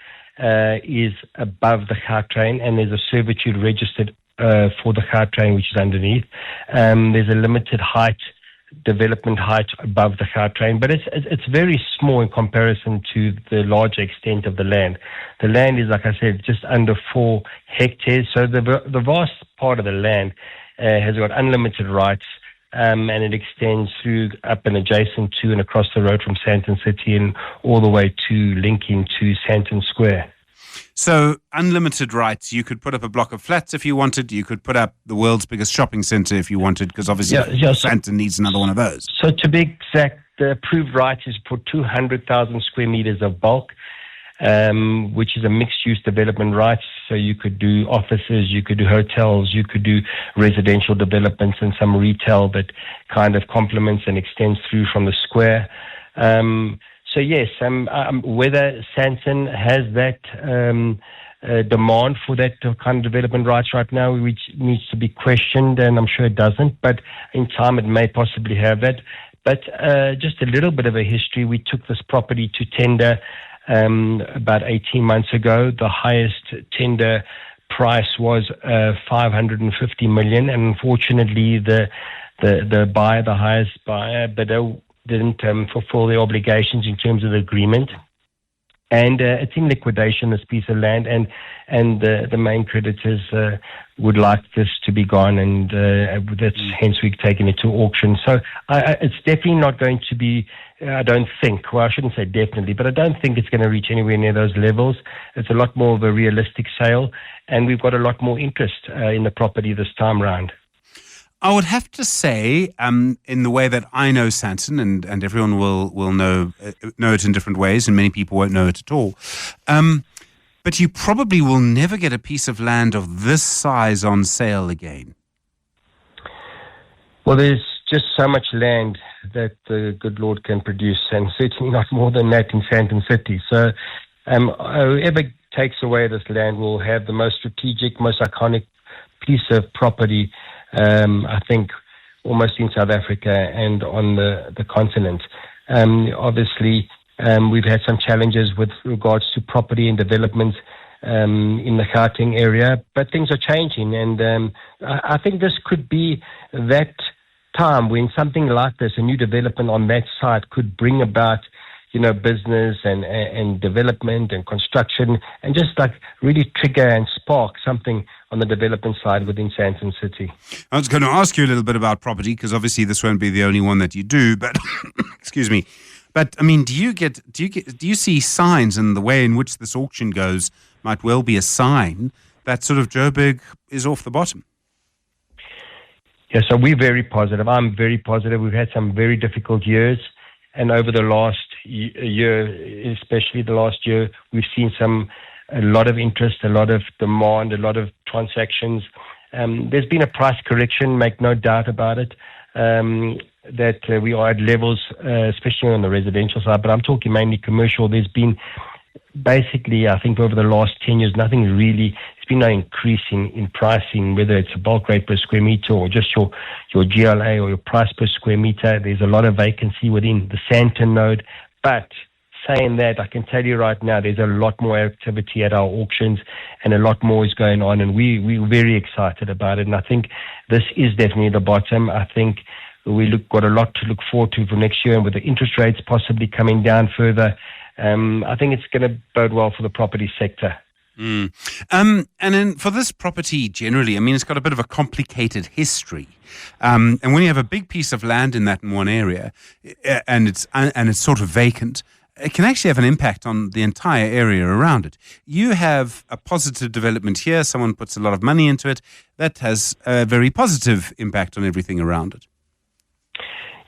is above the Gautrain, and there's a servitude registered for the Gautrain, which is underneath. There's a limited development height above the Gautrain, but it's very small in comparison to the larger extent of the land. The land is, like I said, just under 4 hectares. So the vast part of the land has got unlimited rights, and it extends through up and adjacent to and across the road from Sandton City and all the way to linking to Sandton Square. So unlimited rights. You could put up a block of flats if you wanted. You could put up the world's biggest shopping centre if you wanted, because obviously Sandton needs another one of those. So to be exact, the approved rights is for 200,000 square meters of bulk, which is a mixed-use development rights. So you could do offices, you could do hotels, you could do residential developments and some retail that kind of complements and extends through from the square. So yes, whether Sandton has that demand for that kind of development rights right now, which needs to be questioned, and I'm sure it doesn't, but in time it may possibly have that. But just a little bit of a history, we took this property to tender about 18 months ago. The highest tender price was 550 million, and unfortunately the highest buyer, didn't fulfill the obligations in terms of the agreement, and it's in liquidation, this piece of land, and the main creditors would like this to be gone, and that's hence we've taken it to auction. So it's definitely not going to be, I don't think, well, I shouldn't say definitely, but I don't think it's going to reach anywhere near those levels. It's a lot more of a realistic sale, and we've got a lot more interest in the property this time round. I would have to say, in the way that I know Sandton, and everyone will know it in different ways, and many people won't know it at all. But you probably will never get a piece of land of this size on sale again. Well, there's just so much land that the good Lord can produce, and certainly not more than that in Sandton City. So whoever takes away this land will have the most strategic, most iconic piece of property, I think, almost in South Africa and on the continent. Obviously, we've had some challenges with regards to property and development in the Gauteng area, but things are changing, and I think this could be that time when something like this, a new development on that site, could bring about business and development and construction, and just like really trigger and spark something on the development side within Sandton City. I was going to ask you a little bit about property, because obviously this won't be the only one that you do, but excuse me. But I mean, do you see signs in the way in which this auction goes might well be a sign that sort of Joburg is off the bottom? Yeah, so we're very positive. I'm very positive. We've had some very difficult years, and over the last year, especially the last year, we've seen a lot of interest, a lot of demand, a lot of transactions. There's been a price correction, make no doubt about it, that we are at levels, especially on the residential side, but I'm talking mainly commercial. There's been basically, I think over the last 10 years, nothing really, there's been no increase in pricing, whether it's a bulk rate per square meter or just your GLA or your price per square meter. There's a lot of vacancy within the Sandton node, but saying that, I can tell you right now, there's a lot more activity at our auctions, and a lot more is going on, and we're very excited about it. And I think this is definitely the bottom. I think got a lot to look forward to for next year, and with the interest rates possibly coming down further, I think it's going to bode well for the property sector. And then for this property generally, I mean, it's got a bit of a complicated history. And when you have a big piece of land in one area, and it's sort of vacant, it can actually have an impact on the entire area around it. You have a positive development here, someone puts a lot of money into it, that has a very positive impact on everything around it.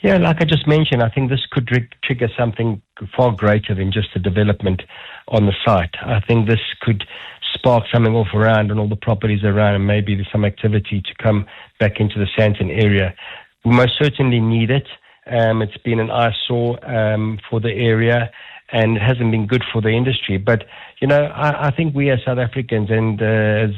Yeah, like I just mentioned, I think this could trigger something far greater than just a development on the site. I think this could spark something off around and all the properties around, and maybe there's some activity to come back into the Sandton area. We most certainly need it. It's been an eyesore for the area, and it hasn't been good for the industry. But, I think we as South Africans and as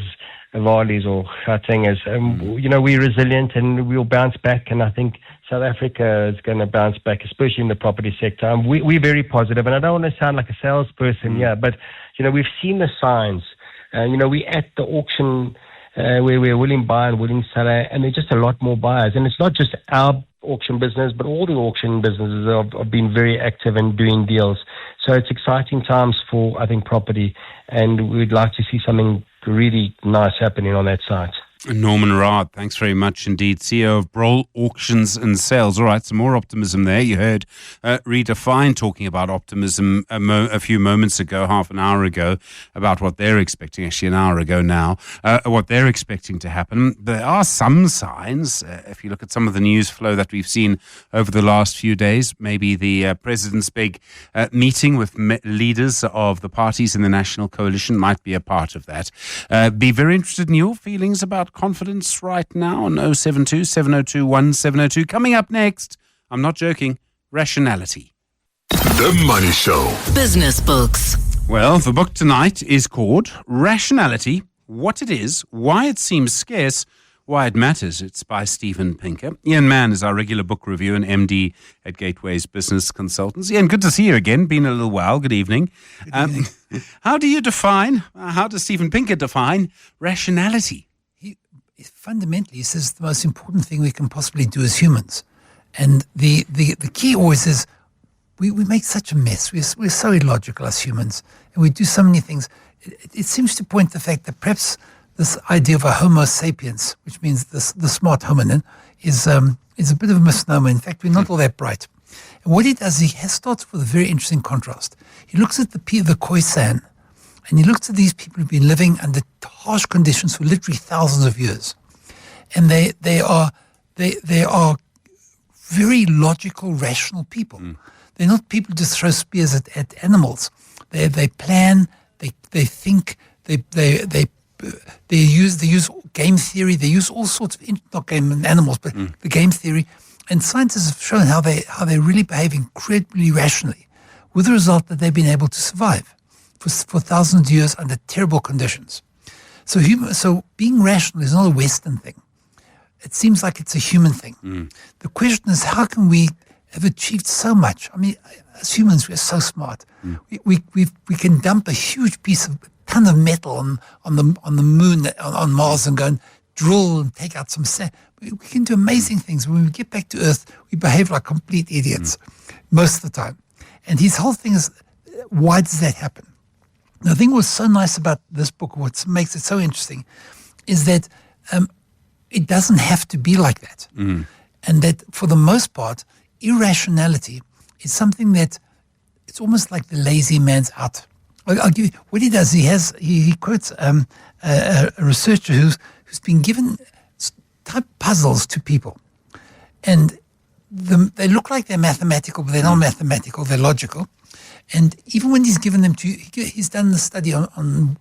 Valis or Gautengers, we're resilient and we'll bounce back, and I think South Africa is going to bounce back, especially in the property sector. We're very positive, and I don't want to sound like a salesperson here, but, we've seen the signs. We're at the auction where we're willing buyer and willing seller, and there's just a lot more buyers. And it's not just our auction business, but all the auction businesses have been very active in doing deals. So it's exciting times for, I think, property, and we'd like to see something really nice happening on that site. Norman Raad, thanks very much indeed, CEO of Broll Auctions and Sales. All right, some more optimism there. You heard Redefine talking about optimism a few moments ago, half an hour ago, about what they're expecting, actually an hour ago now, what they're expecting to happen. There are some signs, if you look at some of the news flow that we've seen over the last few days, maybe the President's big meeting with leaders of the parties in the National Coalition might be a part of that. Be very interested in your feelings about confidence right now on 072 702 1702. Coming up next, I'm not joking, rationality. The Money Show. Business books. Well, the book tonight is called Rationality, What It Is, Why It Seems Scarce, Why It Matters. It's by Steven Pinker. Ian Mann is our regular book reviewer and MD at Gateways Business Consultants. Ian, good to see you again. Been a little while. Good evening. How does Steven Pinker define rationality? Fundamentally, he says the most important thing we can possibly do as humans. And the key always is we make such a mess. We're so illogical as humans, and we do so many things. It seems to point to the fact that perhaps this idea of a Homo sapiens, which means the smart hominin, is a bit of a misnomer. In fact, we're not all that bright. And what he does, he starts with a very interesting contrast. He looks at the Khoisan, and he looks at these people who've been living under harsh conditions for literally thousands of years. And they are very logical, rational people. They're not people to throw spears at animals. They plan, they think, they use game theory. They use all sorts of not game and animals, but the game theory. And scientists have shown how they really behave incredibly rationally, with the result that they've been able to survive for thousands of years under terrible conditions. So being rational is not a Western thing. It seems like it's a human thing. The question is, how can we have achieved so much? I mean, as humans, we're so smart. We can dump a huge ton of metal on the moon, on Mars, and go and drill and take out some sand. We can do amazing things. When we get back to Earth, we behave like complete idiots most of the time. And his whole thing is, why does that happen? The thing what's so nice about this book, what makes it so interesting, is that it doesn't have to be like that. And that for the most part, irrationality is something that it's almost like the lazy man's out. I'll give you what he does. He quotes a researcher who's been given type puzzles to people, and they look like they're mathematical, but they're not mathematical. They're logical. And even when he's given them to, he's done the study on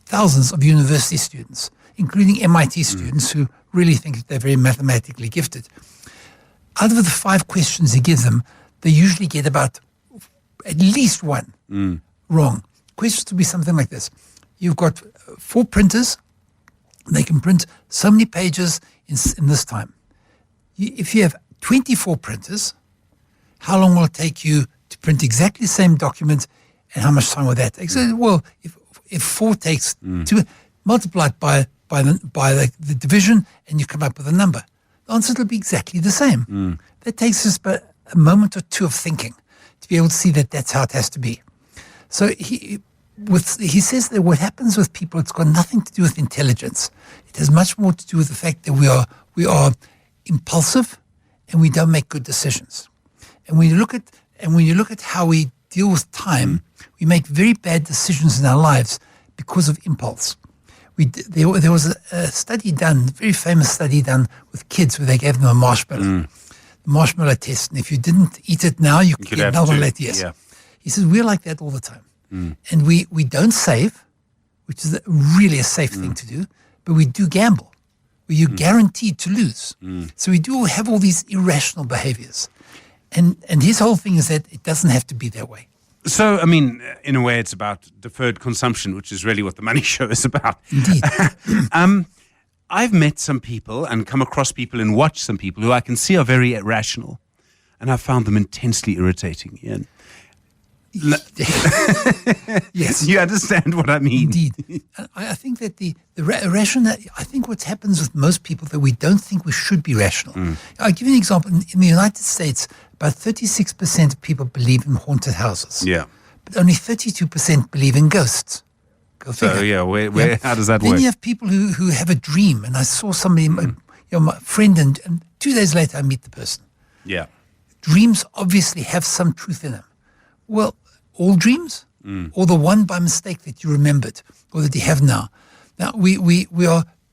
thousands of university students, including MIT students who really think that they're very mathematically gifted. Out of the 5 questions he gives them, they usually get about at least one wrong. Questions will be something like this. You've got 4 printers. They can print so many pages in this time. If you have 24 printers, how long will it take you to print exactly the same document, and how much time would that take? So, well, if 4 takes 2, multiply it by the division, and you come up with a number. The answer will be exactly the same. That takes us but a moment or two of thinking to be able to see that that's how it has to be. So he says that what happens with people, it's got nothing to do with intelligence. It has much more to do with the fact that we are impulsive and we don't make good decisions. And when you look at how we deal with time, we make very bad decisions in our lives because of impulse. There was a study done, a very famous study done with kids where they gave them a marshmallow, the marshmallow test. And if you didn't eat it now, you could get another one later. Yes. Yeah. He says, we're like that all the time. And we don't save, which is really a safe thing to do, but we do gamble, where you're guaranteed to lose. So we do have all these irrational behaviors. And his whole thing is that it doesn't have to be that way. So, I mean, in a way, it's about deferred consumption, which is really what the Money Show is about. Indeed. I've met some people and come across people and watched some people who I can see are very irrational, and I've found them intensely irritating, Ian. Yes. You understand what I mean? Indeed. I think that the rational, I think what happens with most people that we don't think we should be rational. I'll give you an example. In the United States, about 36% of people believe in haunted houses. Yeah. But only 32% believe in ghosts. Go figure. So, yeah, how does that work? Then you have people who have a dream, and I saw somebody, my friend, and 2 days later I meet the person. Yeah. Dreams obviously have some truth in them. Well, all dreams, or the one by mistake that you remembered, or that you have now. Now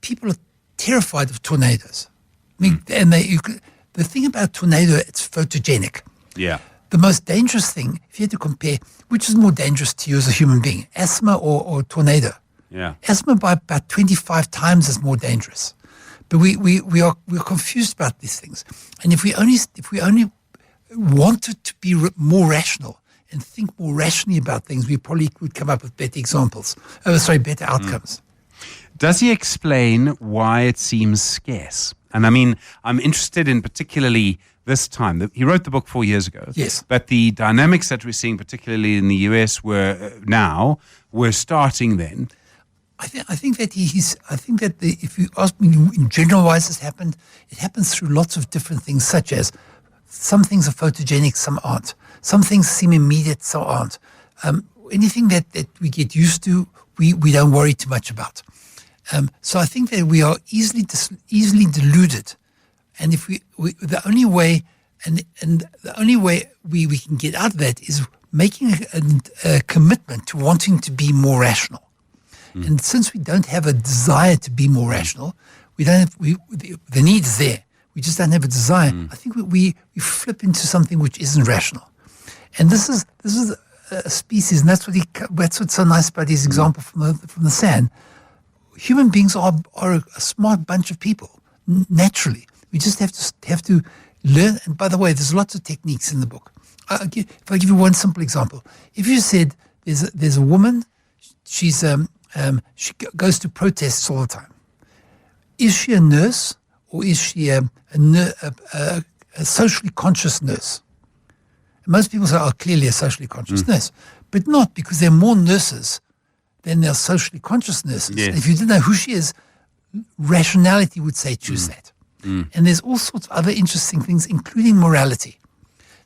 people are terrified of tornadoes. I mean, and the thing about tornado, it's photogenic. Yeah. The most dangerous thing, if you had to compare, which is more dangerous to you as a human being, asthma or tornado? Yeah. Asthma by about 25 times is more dangerous. But we're confused about these things. And if we only wanted to be more rational and think more rationally about things, we probably would come up with better better outcomes. Does he explain why it seems scarce? And I mean, I'm interested in particularly this time. He wrote the book 4 years ago. Yes. But the dynamics that we're seeing, particularly in the US, were starting then. I think that if you ask me in general why this happened, it happens through lots of different things, such as some things are photogenic, some aren't. Some things seem immediate, some aren't. Anything that we get used to, we don't worry too much about. So I think that we are easily deluded, and if the only way we can get out of that is making a commitment to wanting to be more rational. And since we don't have a desire to be more rational, the need is there. We just don't have a desire. I think we flip into something which isn't rational. And this is a species, and that's what's so nice about his example from the sand. Human beings are a smart bunch of people, naturally. We just have to learn. And by the way, there's lots of techniques in the book. If I give you one simple example, if you said there's a woman, she goes to protests all the time. Is she a nurse, or is she a socially conscious nurse? And most people say, clearly a socially conscious nurse. But not, because there are more nurses than there are socially conscious nurses. Yes. And if you didn't know who she is, rationality would say choose that. And there's all sorts of other interesting things, including morality.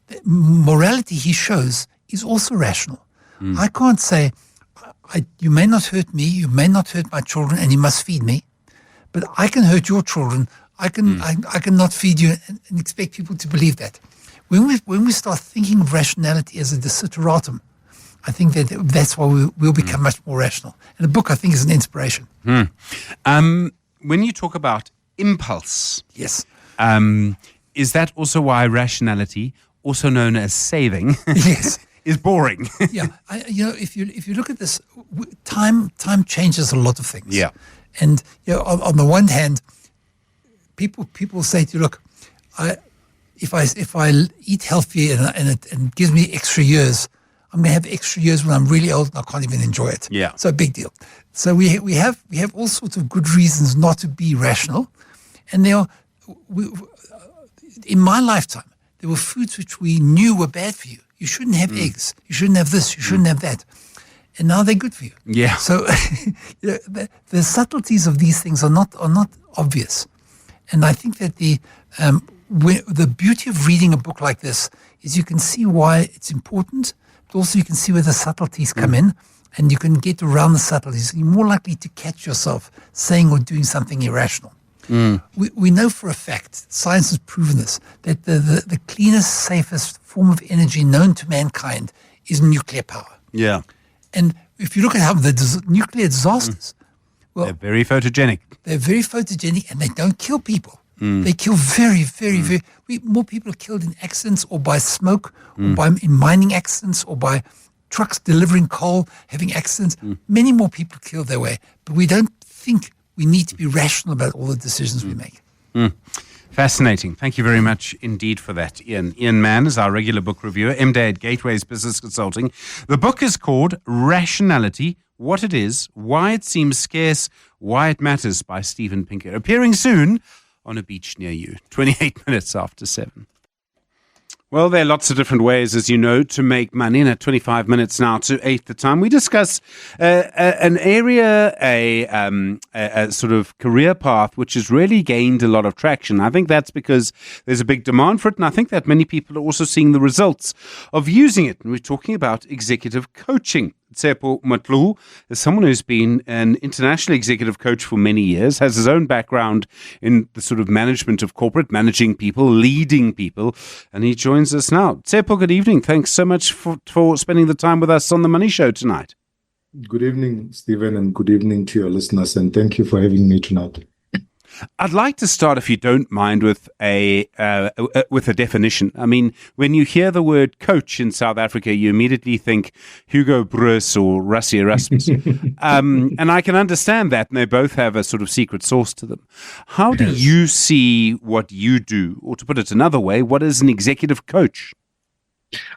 The morality, he shows, is also rational. I can't say, you may not hurt me, you may not hurt my children, and you must feed me, but I can hurt your children. I can not feed you and expect people to believe that. When we start thinking of rationality as a desideratum, I think that's why we'll become much more rational. And the book, I think, is an inspiration. When you talk about impulse, yes, is that also why rationality, also known as saving, yes, is boring? Yeah, if you look at this, time changes a lot of things. Yeah, and on the one hand, people say to you, look, if I eat healthy and it gives me extra years, I'm going to have extra years when I'm really old and I can't even enjoy it. Yeah, so a big deal. So we have all sorts of good reasons not to be rational, and in my lifetime there were foods which we knew were bad for you. You shouldn't have eggs. You shouldn't have this. You shouldn't have that. And now they're good for you. Yeah. So the subtleties of these things are not obvious. And I think that the beauty of reading a book like this is you can see why it's important, but also you can see where the subtleties come in, and you can get around the subtleties. You're more likely to catch yourself saying or doing something irrational. We know for a fact, science has proven this, that the cleanest, safest form of energy known to mankind is nuclear power. Yeah. And if you look at how the nuclear disasters, well, they're very photogenic. They're very photogenic, and they don't kill people. They kill very, very, very. More people are killed in accidents, or by smoke, or in mining accidents, or by trucks delivering coal having accidents. Many more people killed their way, but we don't think we need to be rational about all the decisions we make. Fascinating. Thank you very much indeed for that, Ian. Ian Mann is our regular book reviewer, MD at Gateways Business Consulting. The book is called Rationality, What It Is, Why It Seems Scarce, Why It Matters by Steven Pinker. Appearing soon on a beach near you, 28 minutes after 7. Well, there are lots of different ways, as you know, to make money. And at 25 minutes now to 8 the time, we discuss an area, a sort of career path, which has really gained a lot of traction. I think that's because there's a big demand for it. And I think that many people are also seeing the results of using it. And we're talking about executive coaching. Tsepo Matlu is someone who's been an international executive coach for many years, has his own background in the sort of management of corporate, managing people, leading people, and he joins us now. Tsepo, good evening. Thanks so much for spending the time with us on The Money Show tonight. Good evening, Stephen, and good evening to your listeners, and thank you for having me tonight. I'd like to start, if you don't mind, with a definition. I mean, when you hear the word coach in South Africa, you immediately think Hugo Broos or Rassie Erasmus. And I can understand that, and they both have a sort of secret sauce to them. How do you see what you do? Or to put it another way, what is an executive coach?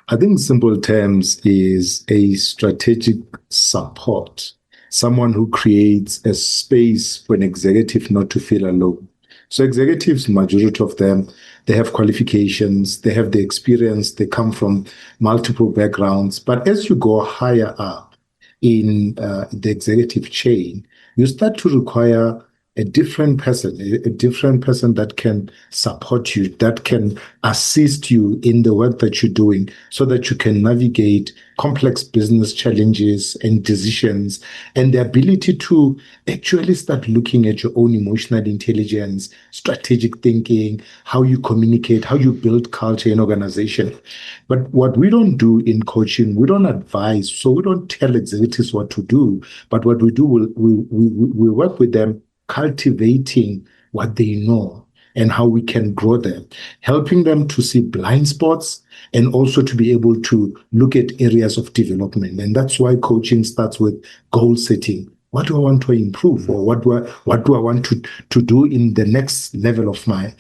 I think in simple terms is a strategic support. Someone who creates a space for an executive not to feel alone. So executives, majority of them, they have qualifications, they have the experience, they come from multiple backgrounds. But as you go higher up in the executive chain, you start to require a different person that can support you, that can assist you in the work that you're doing so that you can navigate complex business challenges and decisions, and the ability to actually start looking at your own emotional intelligence, strategic thinking, how you communicate, how you build culture in organization. But what we don't do in coaching, we don't advise, so we don't tell executives what to do, but what we do, we work with them cultivating what they know and how we can grow them, helping them to see blind spots and also to be able to look at areas of development. And that's why coaching starts with goal setting. What do I want to improve, or what do I want to do in the next level of my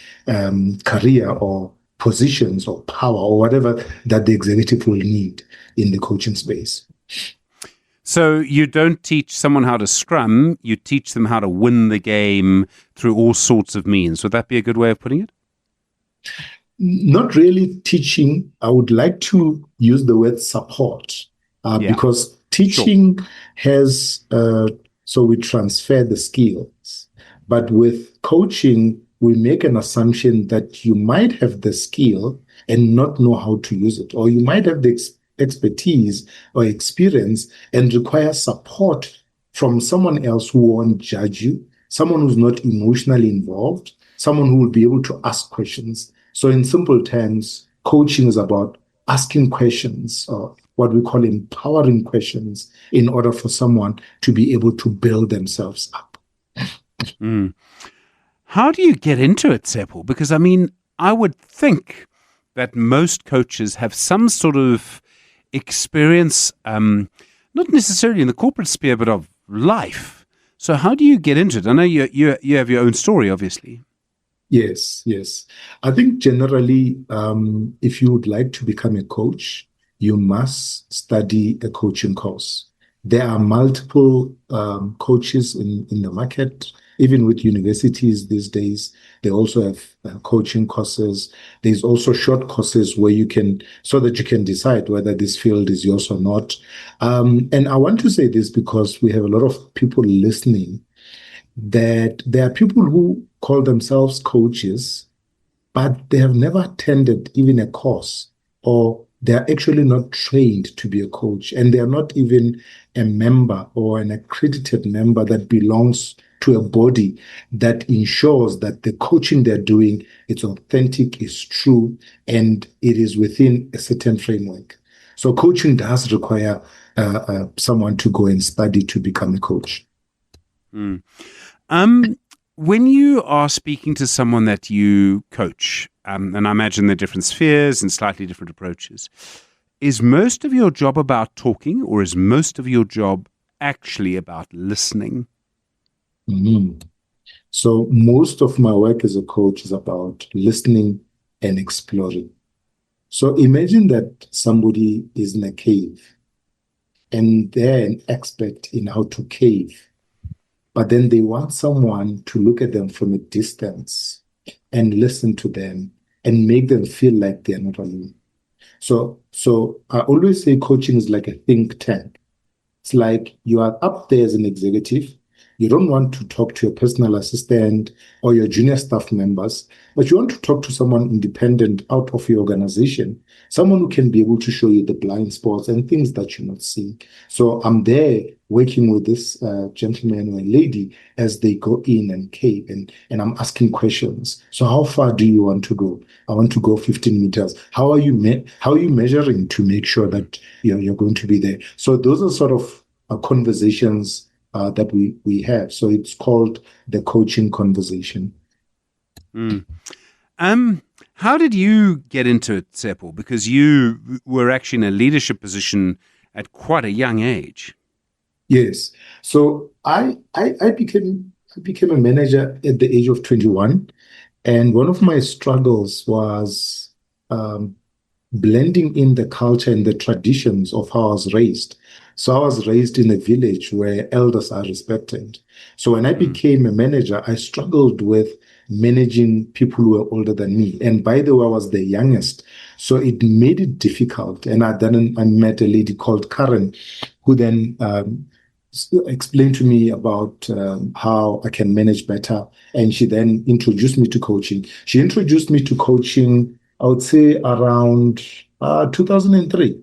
career or positions or power or whatever that the executive will need in the coaching space. So you don't teach someone how to scrum, you teach them how to win the game through all sorts of means. Would that be a good way of putting it? Not really teaching. I would like to use the word support because teaching has, so we transfer the skills. But with coaching, we make an assumption that you might have the skill and not know how to use it, or you might have the expertise or experience and require support from someone else who won't judge you, someone who's not emotionally involved, someone who will be able to ask questions. So in simple terms, coaching is about asking questions, or what we call empowering questions, in order for someone to be able to build themselves up. How do you get into it, Tsepo? Because, I mean, I would think that most coaches have some sort of experience, not necessarily in the corporate sphere, but of life. So how do you get into it? I know you have your own story, obviously. Yes. I think generally, if you would like to become a coach, you must study a coaching course. There are multiple coaches in the market. Even with universities these days, they also have coaching courses. There's also short courses where you can, so that you can decide whether this field is yours or not. And I want to say this because we have a lot of people listening, that there are people who call themselves coaches, but they have never attended even a course, or they're actually not trained to be a coach, and they're not even a member or an accredited member that belongs to a body that ensures that the coaching they're doing is authentic, is true, and it is within a certain framework. So coaching does require someone to go and study to become a coach. When you are speaking to someone that you coach, and I imagine they're different spheres and slightly different approaches, is most of your job about talking, or is most of your job actually about listening? So most of my work as a coach is about listening and exploring. So imagine that somebody is in a cave and they're an expert in how to cave, but then they want someone to look at them from a distance and listen to them and make them feel like they're not alone. So I always say coaching is like a think tank. It's like you are up there as an executive. You don't want to talk to your personal assistant or your junior staff members, but you want to talk to someone independent out of your organization, someone who can be able to show you the blind spots and things that you're not seeing. So I'm there working with this gentleman or lady as they go in and cave, and I'm asking questions. So how far do you want to go? I want to go 15 meters. How are you measuring to make sure that you're going to be there? So those are sort of conversations that we have. So it's called the coaching conversation. How did you get into it, Tsepo? Because you were actually in a leadership position at quite a young age. Yes. So I became a manager at the age of 21, and one of my struggles was blending in the culture and the traditions of how I was raised. So I was raised in a village where elders are respected. So when I became a manager, I struggled with managing people who were older than me. And by the way, I was the youngest. So it made it difficult. And I met a lady called Karen, who then explained to me about how I can manage better. And she then introduced me to coaching. She introduced me to coaching, I would say, around 2003.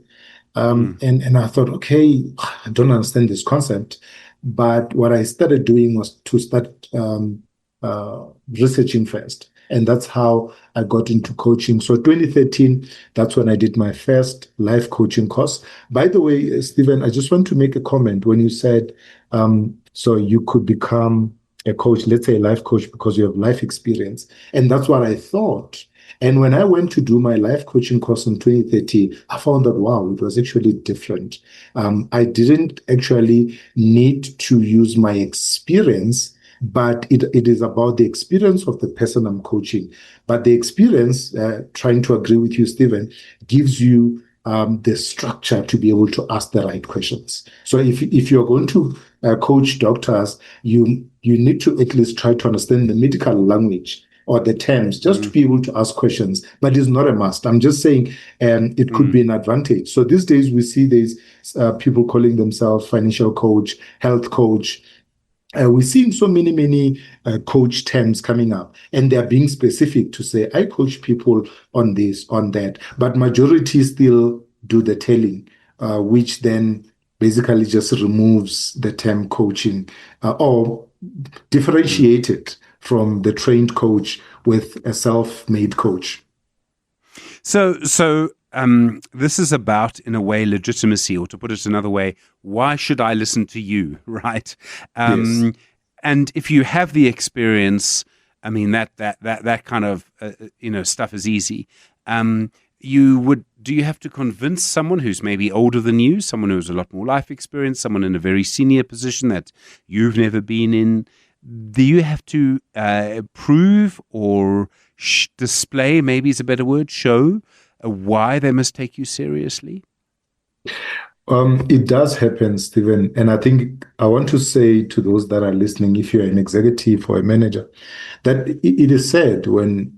And I thought, okay, I don't understand this concept. But what I started doing was to start researching first. And that's how I got into coaching. So 2013, that's when I did my first life coaching course. By the way, Stephen, I just want to make a comment when you said, so you could become a coach, let's say a life coach, because you have life experience. And that's what I thought. And when I went to do my life coaching course in 2013, I found that, wow, it was actually different. I didn't actually need to use my experience, but it is about the experience of the person I'm coaching. But the experience, trying to agree with you, Stephen, gives you the structure to be able to ask the right questions. So if you're going to coach doctors, you need to at least try to understand the medical language or the terms, just to be able to ask questions. But it's not a must. I'm just saying it could be an advantage. So these days we see these people calling themselves financial coach, health coach. We're seeing so many coach terms coming up, and they're being specific to say, I coach people on this, on that. But majority still do the telling, which then basically just removes the term coaching or differentiate it from the trained coach with a self-made coach. So this is about, in a way, legitimacy, or to put it another way, why should I listen to you, right? Yes. And if you have the experience, I mean, that kind of stuff is easy. Do you have to convince someone who's maybe older than you, someone who has a lot more life experience, someone in a very senior position that you've never been in? Do you have to prove or display, maybe is a better word, show why they must take you seriously? It does happen, Stephen. And I think I want to say to those that are listening, if you're an executive or a manager, that it is said when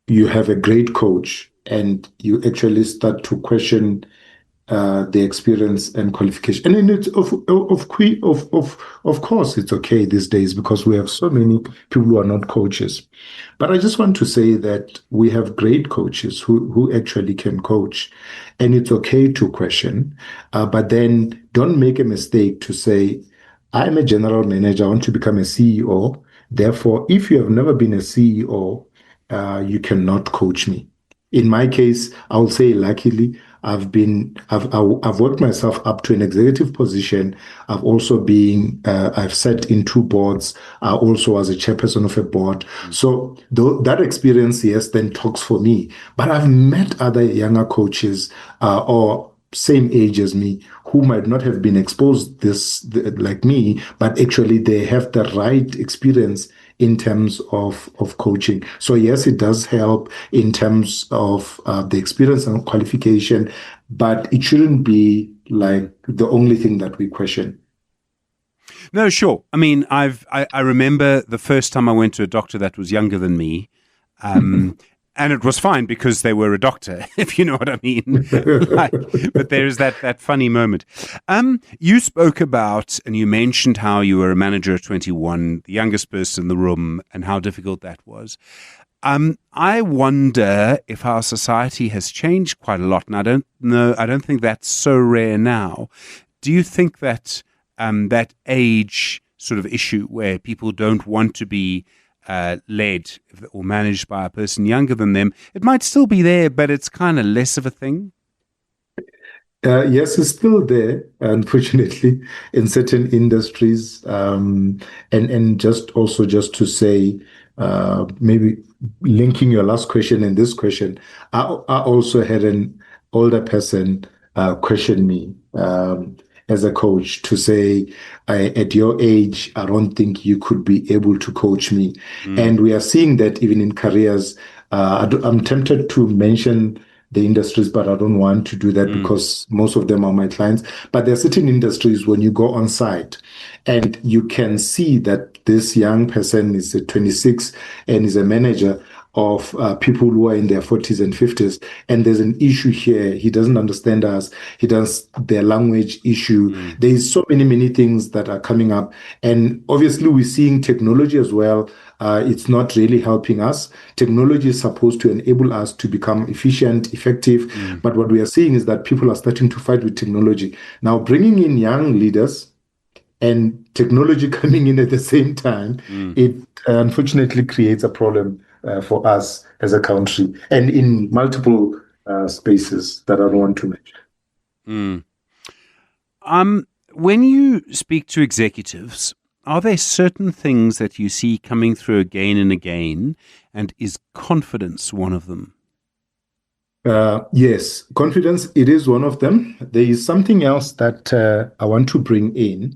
you have a great coach and you actually start to question the experience and qualification. And then it's of course it's okay these days because we have so many people who are not coaches. But I just want to say that we have great coaches who actually can coach, and it's okay to question. But then don't make a mistake to say, I'm a general manager, I want to become a CEO. Therefore, if you have never been a CEO, you cannot coach me. In my case, I will say, luckily, I've worked myself up to an executive position. I've also been, I've sat in 2 boards, also as a chairperson of a board. So that experience, yes, then talks for me. But I've met other younger coaches or same age as me who might not have been exposed like me, but actually they have the right experience in terms of coaching. So yes, it does help in terms of the experience and qualification, but it shouldn't be like the only thing that we question. No, sure. I mean, I remember the first time I went to a doctor that was younger than me, and it was fine because they were a doctor, if you know what I mean. But there is that funny moment. You spoke about, and you mentioned how you were a manager at 21, the youngest person in the room, and how difficult that was. I wonder if our society has changed quite a lot, and I don't think that's so rare now. Do you think that that age sort of issue where people don't want to be led or managed by a person younger than them, it might still be there, but it's kind of less of a thing? Yes, it's still there, unfortunately, in certain industries. And just to say, maybe linking your last question and this question, I also had an older person question me as a coach to say, at your age, I don't think you could be able to coach me. And we are seeing that even in careers. I'm tempted to mention the industries, but I don't want to do that because most of them are my clients. But there are certain industries when you go on site and you can see that this young person is 26 and is a manager of people who are in their 40s and 50s. And there's an issue here. He doesn't understand us. He does their language issue. There's so many things that are coming up. And obviously we're seeing technology as well. It's not really helping us. Technology is supposed to enable us to become efficient, effective. But what we are seeing is that people are starting to fight with technology. Now, bringing in young leaders and technology coming in at the same time, it unfortunately creates a problem for us as a country and in multiple spaces that I don't want to mention. When you speak to executives, are there certain things that you see coming through again and again, and is confidence one of them? Yes, confidence, it is one of them. There is something else that I want to bring in.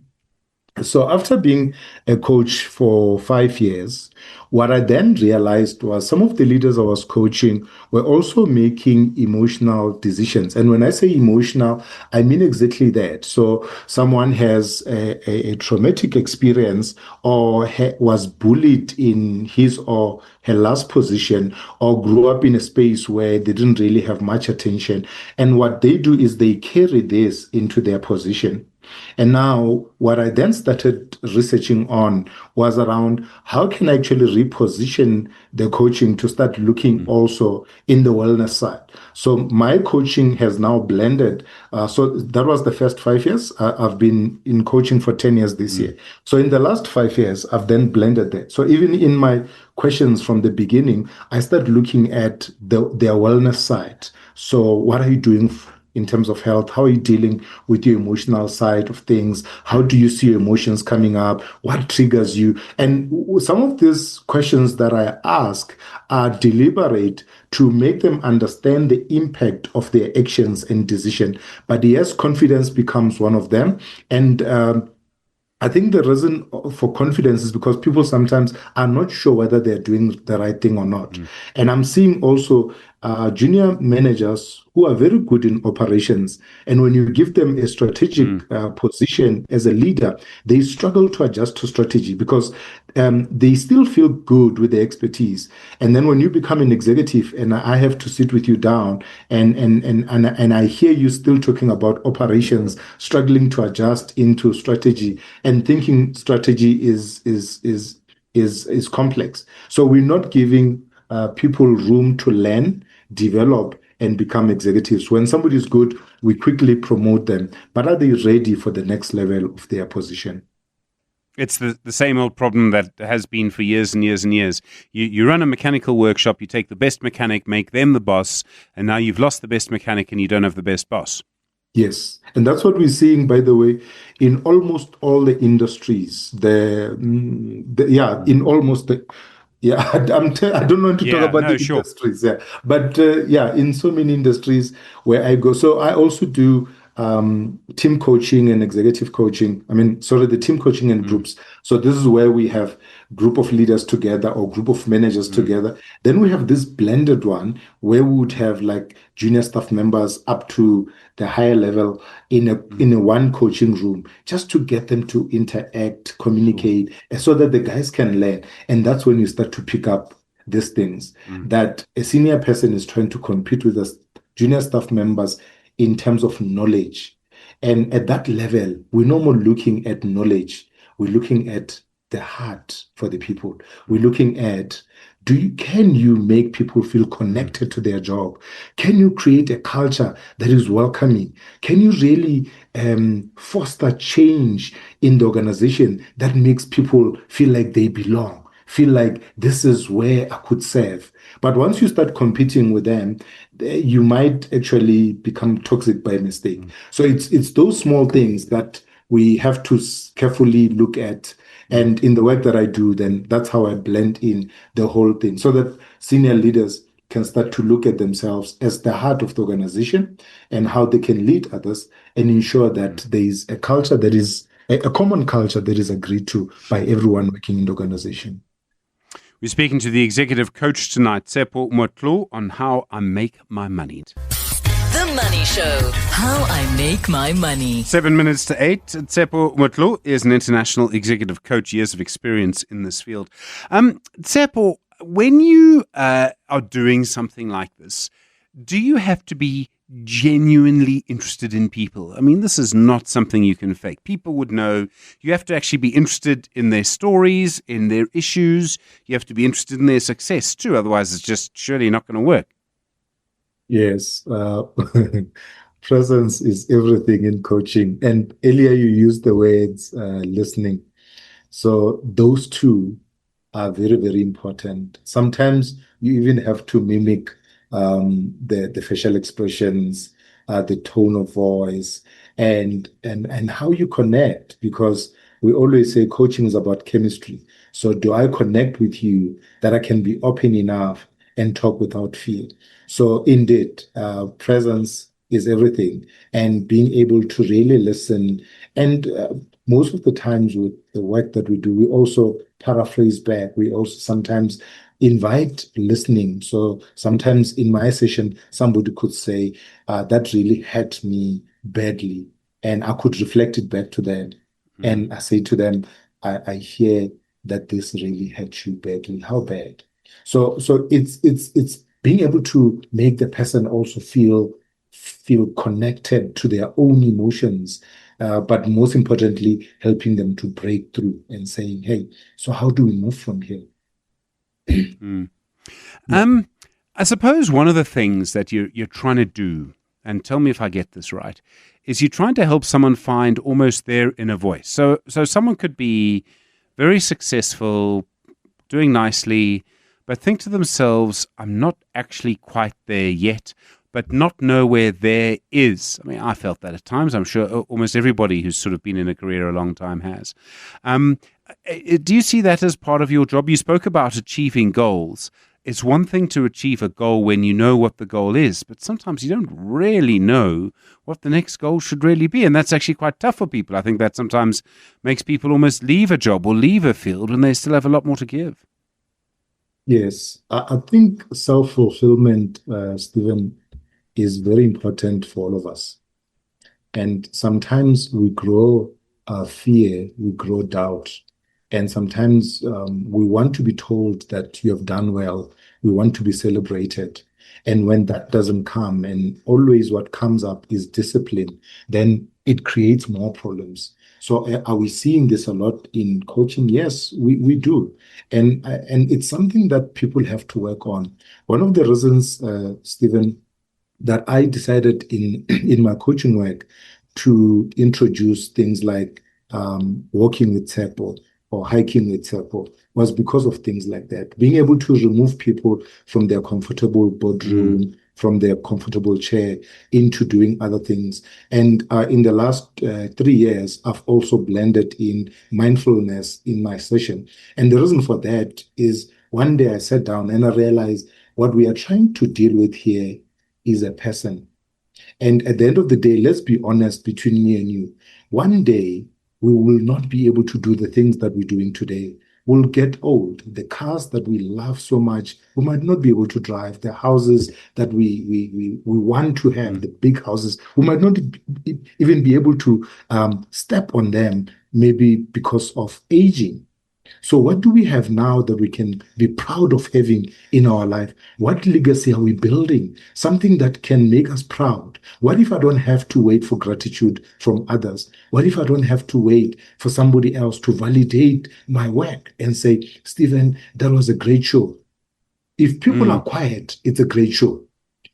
So after being a coach for 5 years, what I then realized was some of the leaders I was coaching were also making emotional decisions. And when I say emotional, I mean exactly that. So someone has a traumatic experience or was bullied in his or her last position or grew up in a space where they didn't really have much attention. And what they do is they carry this into their position. And now what I then started researching on was around how can I actually reposition the coaching to start looking also in the wellness side. So my coaching has now blended. So that was the first 5 years. I've been in coaching for 10 years this year. So in the last 5 years, I've then blended that. So even in my questions from the beginning, I started looking at their wellness side. So what are you doing in terms of health? How are you dealing with your emotional side of things? How do you see your emotions coming up? What triggers you? And some of these questions that I ask are deliberate to make them understand the impact of their actions and decision. But yes, confidence becomes one of them. And I think the reason for confidence is because people sometimes are not sure whether they're doing the right thing or not. And I'm seeing also junior managers who are very good in operations. And when you give them a strategic position as a leader, they struggle to adjust to strategy because they still feel good with the expertise. And then when you become an executive and I have to sit with you down and I hear you still talking about operations, struggling to adjust into strategy and thinking strategy is complex. So we're not giving people room to learn, develop, and become executives. When somebody is good, we quickly promote them. But are they ready for the next level of their position? It's the same old problem that has been for years and years and years. You run a mechanical workshop, you take the best mechanic, make them the boss, and now you've lost the best mechanic and you don't have the best boss. Yes, and that's what we're seeing, by the way, in almost all the industries. In almost the... Yeah, I don't want to talk about the industries. Yeah, but in so many industries where I go. So I also do team coaching and executive coaching. The team coaching and groups. So this is where we have group of leaders together or group of managers together. Then we have this blended one where we would have like junior staff members up to the higher level in a one coaching room, just to get them to interact, communicate, so that the guys can learn. And that's when you start to pick up these things that a senior person is trying to compete with us, junior staff members, in terms of knowledge. And at that level, we're no more looking at knowledge. We're looking at the heart for the people. We're looking at, can you make people feel connected to their job? Can you create a culture that is welcoming? Can you really foster change in the organization that makes people feel like they belong, feel like this is where I could serve? But once you start competing with them, you might actually become toxic by mistake. So it's those small things that we have to carefully look at. And in the work that I do, then that's how I blend in the whole thing, so that senior leaders can start to look at themselves as the heart of the organization and how they can lead others and ensure that there is a culture that is a common culture that is agreed to by everyone working in the organization. We're speaking to the executive coach tonight, Tsepo Motlu, on how I make my money. The Money Show. How I make my money. 7 minutes to 8. Tsepo Motlu is an international executive coach, years of experience in this field. Tsepo, when you are doing something like this, do you have to be genuinely interested in people? This is not something you can fake. People would know. You have to actually be interested in their stories, in their issues. You have to be interested in their success too. Otherwise, it's just surely not going to work. Yes. Presence is everything in coaching. And earlier you used the words listening. So those two are very, very important. Sometimes you even have to mimic the facial expressions, the tone of voice, and how you connect, because we always say coaching is about chemistry. So do I connect with you that I can be open enough and talk without fear? So indeed, presence is everything, and being able to really listen. And most of the times with the work that we do, we also paraphrase back. We also sometimes invite listening. So sometimes in my session, somebody could say, that really hurt me badly. And I could reflect it back to them. And I say to them, I hear that this really hurt you badly. How bad? So it's being able to make the person also feel connected to their own emotions, but most importantly, helping them to break through and saying, hey, so how do we move from here? I suppose one of the things that you're trying to do, and tell me if I get this right, is you're trying to help someone find almost their inner voice. So someone could be very successful, doing nicely, but think to themselves, I'm not actually quite there yet, but not know where there is. I felt that at times. I'm sure almost everybody who's sort of been in a career a long time has. Do you see that as part of your job? You spoke about achieving goals. it's one thing to achieve a goal when you know what the goal is, but sometimes you don't really know what the next goal should really be. And that's actually quite tough for people. I think that sometimes makes people almost leave a job or leave a field when they still have a lot more to give. Yes, I think self-fulfillment, Stephen, is very important for all of us. And sometimes we grow fear, we grow doubt. And sometimes we want to be told that you have done well. We want to be celebrated. And when that doesn't come, and always what comes up is discipline, then it creates more problems. So are we seeing this a lot in coaching? Yes, we do. And it's something that people have to work on. One of the reasons, Stephen, that I decided in my coaching work to introduce things like walking with Tsepo or hiking with Tsepo was because of things like that. Being able to remove people from their comfortable boardroom, from their comfortable chair into doing other things. And in the last 3 years, I've also blended in mindfulness in my session. And the reason for that is one day I sat down and I realized what we are trying to deal with here is a person. And at the end of the day, let's be honest between me and you. One day, we will not be able to do the things that we're doing today. We'll get old. The cars that we love so much, we might not be able to drive. The houses that we want to have, the big houses, we might not even be able to step on them, maybe because of aging. So what do we have now that we can be proud of having in our life? What legacy are we building? Something that can make us proud. What if I don't have to wait for gratitude from others? What if I don't have to wait for somebody else to validate my work and say, Stephen, that was a great show? If people are quiet, it's a great show.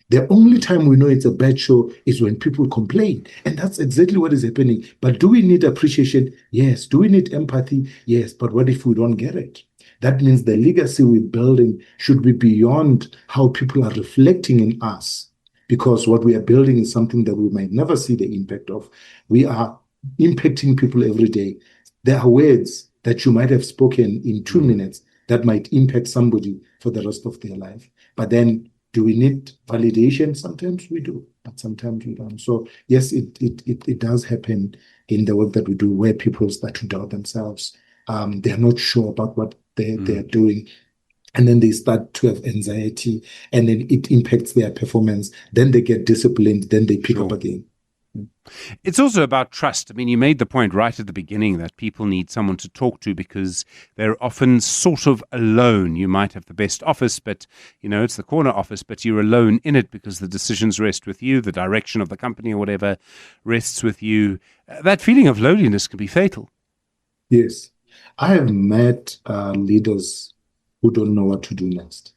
The only time we know it's a bad show is when people complain. And that's exactly what is happening. But do we need appreciation? Yes. Do we need empathy? Yes. But what if we don't get it? That means the legacy we're building should be beyond how people are reflecting in us. Because what we are building is something that we might never see the impact of. We are impacting people every day. There are words that you might have spoken in 2 minutes that might impact somebody for the rest of their life. But then, do we need validation? Sometimes we do, but sometimes we don't. So yes, it does happen in the work that we do where people start to doubt themselves. They're not sure about what they're doing. And then they start to have anxiety, and then it impacts their performance. Then they get disciplined, then they pick up again. It's also about trust. I mean, you made the point right at the beginning that people need someone to talk to because they're often sort of alone. You might have the best office, but, it's the corner office, but you're alone in it because the decisions rest with you, the direction of the company or whatever rests with you. That feeling of loneliness can be fatal. Yes. I have met leaders who don't know what to do next.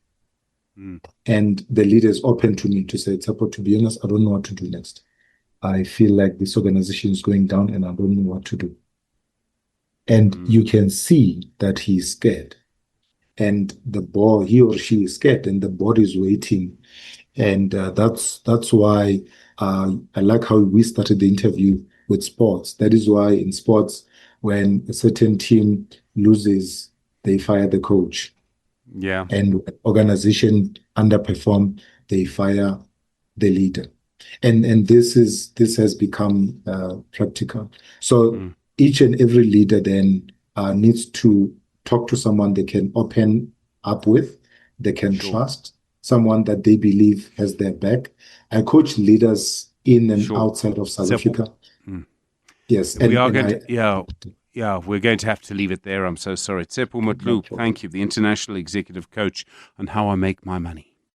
And the leader is open to me to say, Tsepo, to be honest, I don't know what to do next. I feel like this organization is going down and I don't know what to do. And you can see that he's scared. And he or she is scared and the board is waiting. And that's why I like how we started the interview with sports. That is why in sports, when a certain team loses, they fire the coach. Yeah. And when organization underperform, they fire the leader. And this has become practical. So each and every leader then needs to talk to someone they can open up with, they can trust, someone that they believe has their back. I coach leaders in and outside of South Africa. Yes, we're going to have to leave it there. I'm so sorry. Tsepo Motlu, thank you, the International Executive Coach on How I Make My Money.